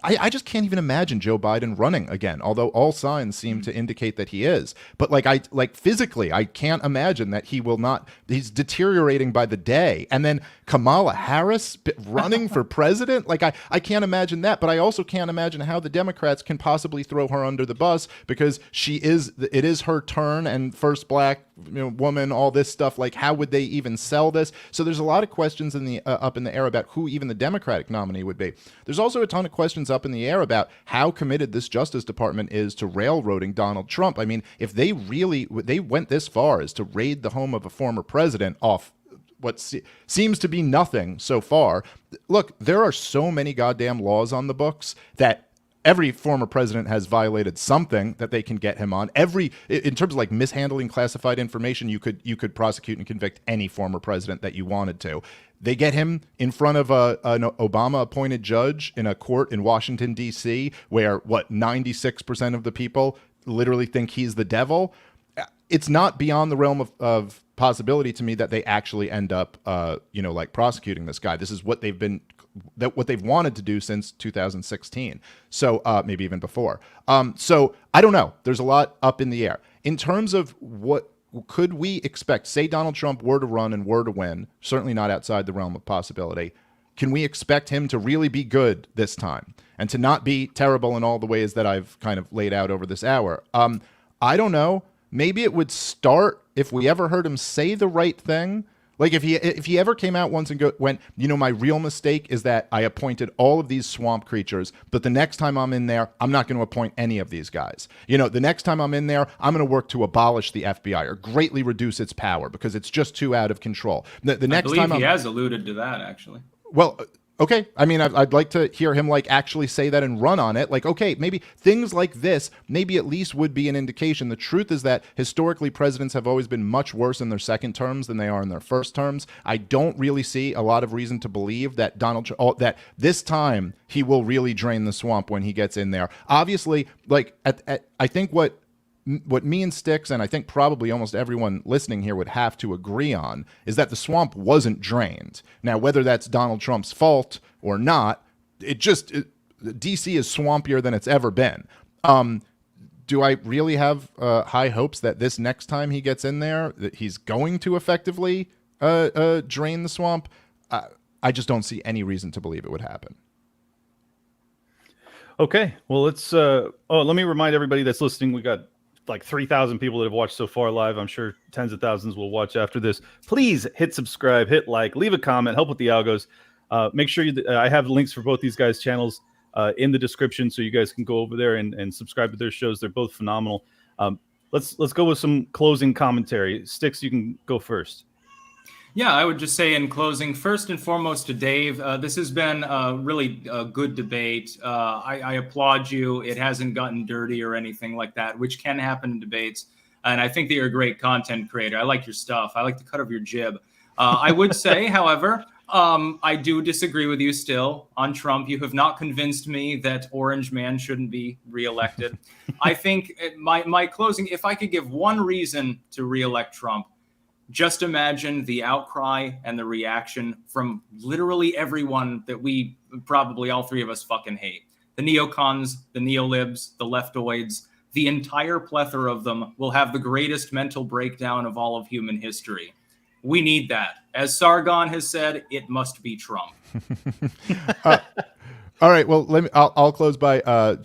I just can't even imagine Joe Biden running again, although all signs seem to indicate that he is. But physically, I can't imagine that he will not. He's deteriorating by the day. And then Kamala Harris running for president, I can't imagine that. But I also can't imagine how the Democrats can possibly throw her under the bus because it is her turn and first black woman, all this stuff. How would they even sell this? So there's a lot of questions up in the air about who even the Democratic nominee would be. There's also a ton of questions up in the air about how committed this Justice Department is to railroading Donald Trump. I mean, if they went this far as to raid the home of a former president off what seems to be nothing so far. Look, there are so many goddamn laws on the books that every former president has violated something that they can get him on. In terms of mishandling classified information, you could prosecute and convict any former president that you wanted to. They get him in front of an Obama-appointed judge in a court in Washington, D.C., where 96% of the people literally think he's the devil. It's not beyond the realm of possibility to me that they actually end up, prosecuting this guy. This is what they've wanted to do since 2016. So maybe even before. So I don't know. There's a lot up in the air in terms of what could we expect. Say Donald Trump were to run and were to win, certainly not outside the realm of possibility. Can we expect him to really be good this time and to not be terrible in all the ways that I've kind of laid out over this hour? I don't know. Maybe it would start if we ever heard him say the right thing. If he ever came out once and went, my real mistake is that I appointed all of these swamp creatures, but the next time I'm in there, I'm not going to appoint any of these guys. The next time I'm in there, I'm going to work to abolish the FBI or greatly reduce its power because it's just too out of control. The next time he has alluded to that, actually. Well, okay. I mean, I'd like to hear him actually say that and run on it. Okay, maybe things like this, maybe at least would be an indication. The truth is that historically presidents have always been much worse in their second terms than they are in their first terms. I don't really see a lot of reason to believe that that this time he will really drain the swamp when he gets in there. Obviously, I think what me and Styx, and I think probably almost everyone listening here would have to agree on, is that the swamp wasn't drained. Now, whether that's Donald Trump's fault or not, DC is swampier than it's ever been. Do I really have high hopes that this next time he gets in there, that he's going to effectively drain the swamp? I just don't see any reason to believe it would happen. Okay, well, let's. Let me remind everybody that's listening. We got like 3,000 people that have watched so far live. I'm sure tens of thousands will watch after this. Please hit subscribe, hit like, leave a comment, help with the algos. Make sure I have links for both these guys' channels in the description, so you guys can go over there and subscribe to their shows. They're both phenomenal. Let's go with some closing commentary. Styx, you can go first. Yeah, I would just say in closing, first and foremost to Dave, this has been a really good debate. I applaud you. It hasn't gotten dirty or anything like that, which can happen in debates. And I think that you're a great content creator. I like your stuff. I like the cut of your jib. I would say, however, I do disagree with you still on Trump. You have not convinced me that Orange Man shouldn't be reelected. I think my closing, if I could give one reason to reelect Trump, just imagine the outcry and the reaction from literally everyone that we probably all three of us fucking hate. The neocons, the neolibs, the leftoids, the entire plethora of them will have the greatest mental breakdown of all of human history. We need that. As Sargon has said, it must be Trump. All right. Well, I'll close by a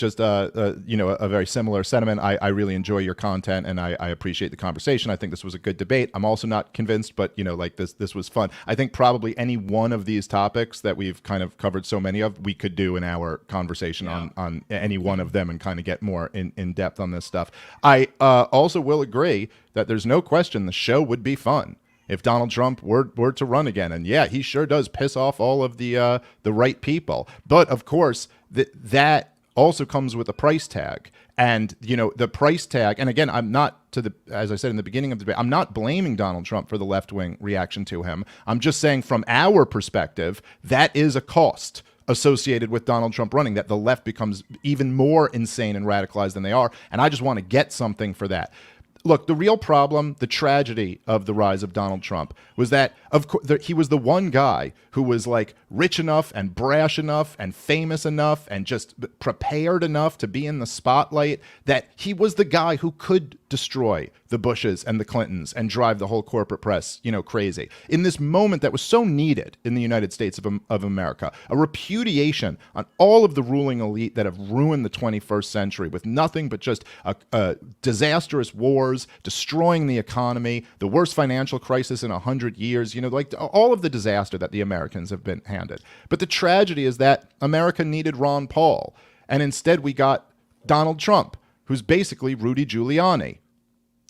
very similar sentiment. I really enjoy your content and I appreciate the conversation. I think this was a good debate. I'm also not convinced, but this was fun. I think probably any one of these topics that we've kind of covered so many of, we could do an hour conversation on any one of them and kind of get more in depth on this stuff. I also will agree that there's no question the show would be fun if Donald Trump were to run again. And yeah, he sure does piss off all of the right people. But of course, that also comes with a price tag. And, the price tag, and again, I'm not as I said in the beginning of the debate, I'm not blaming Donald Trump for the left-wing reaction to him. I'm just saying from our perspective, that is a cost associated with Donald Trump running, that the left becomes even more insane and radicalized than they are. And I just want to get something for that. Look, the real problem, the tragedy of the rise of Donald Trump was that, of course, he was the one guy who was like rich enough and brash enough and famous enough and just prepared enough to be in the spotlight, that he was the guy who could destroy the Bushes and the Clintons and drive the whole corporate press, crazy. In this moment that was so needed in the United States of America, a repudiation on all of the ruling elite that have ruined the 21st century with nothing but just disastrous wars, destroying the economy, the worst financial crisis in 100 years, all of the disaster that the Americans have been handed. But the tragedy is that America needed Ron Paul, and instead we got Donald Trump, who's basically Rudy Giuliani,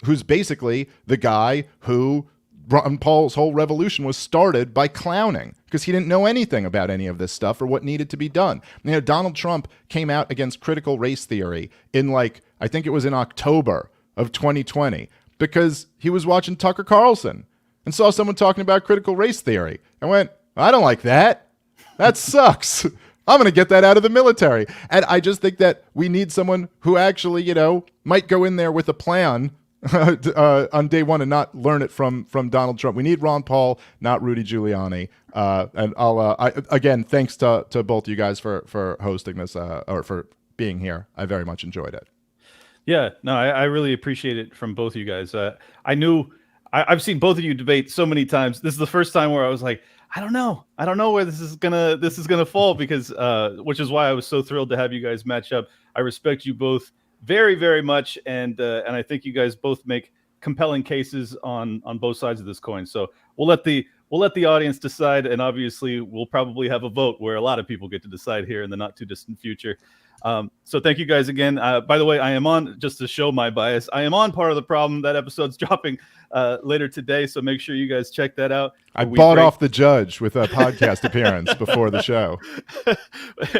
who's basically the guy who Ron Paul's whole revolution was started by clowning because he didn't know anything about any of this stuff or what needed to be done. Donald Trump came out against critical race theory in I think it was in October of 2020 because he was watching Tucker Carlson and saw someone talking about critical race theory and went, I don't like that. That sucks. I'm going to get that out of the military. And I just think that we need someone who actually, might go in there with a plan on day one and not learn it from Donald Trump. We need Ron Paul, not Rudy Giuliani. And again, thanks to both you guys for hosting this or for being here. I very much enjoyed it. Yeah, no, I really appreciate it from both of you guys. I've seen both of you debate so many times. This is the first time where I was like, I don't know where this is gonna fall, because which is why I was so thrilled to have you guys match up. I respect you both very, very much, and I think you guys both make compelling cases on both sides of this coin. So we'll let the audience decide, and obviously we'll probably have a vote where a lot of people get to decide here in the not too distant future. So thank you guys again. By the way, I am on, just to show my bias, I am on Part of the Problem. That episode's dropping later today, so make sure you guys check that out. I bought off the judge with a podcast appearance before the show.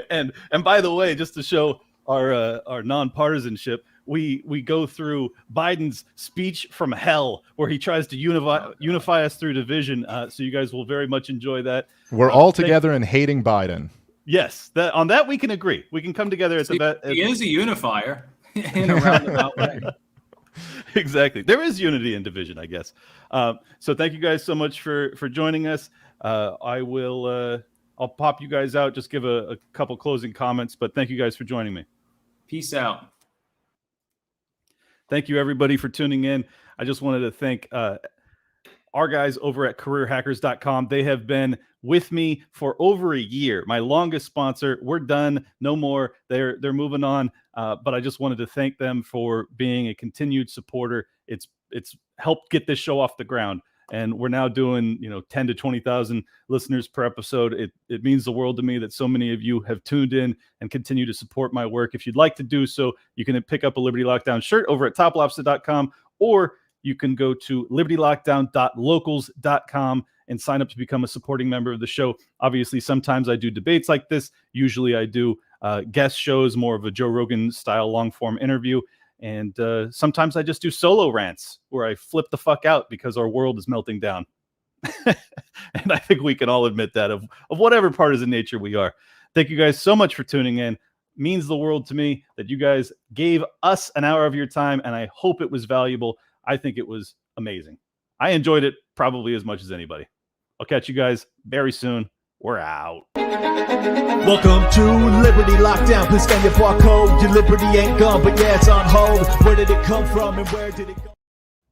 And by the way, just to show our nonpartisanship, we go through Biden's speech from hell, where he tries to unify us through division. So you guys will very much enjoy that. We're all together in hating Biden. Yes, on that we can agree. We can come together at the He is a unifier in a roundabout way. Exactly. There is unity in division, I guess. So thank you guys so much for joining us. I'll pop you guys out, just give a couple closing comments, but thank you guys for joining me. Peace out. Thank you, everybody, for tuning in. I just wanted to thank our guys over at careerhackers.com. They have been with me for over a year. My longest sponsor. We're done. No more. They're moving on. But I just wanted to thank them for being a continued supporter. It's helped get this show off the ground. And we're now doing, 10 to 20,000 listeners per episode. It means the world to me that so many of you have tuned in and continue to support my work. If you'd like to do so, you can pick up a Liberty Lockdown shirt over at toplobster.com, or you can go to libertylockdown.locals.com and sign up to become a supporting member of the show. Obviously, sometimes I do debates like this. Usually I do guest shows, more of a Joe Rogan style long form interview. And sometimes I just do solo rants where I flip the fuck out because our world is melting down. And I think we can all admit that of whatever partisan nature we are. Thank you guys so much for tuning in. It means the world to me that you guys gave us an hour of your time, and I hope it was valuable. I think it was amazing. I enjoyed it probably as much as anybody. I'll catch you guys very soon. We're out. Welcome to Liberty Lockdown. Please scan your barcode. Your liberty ain't gone, but yeah, it's on hold. Where did it come from and where did it go?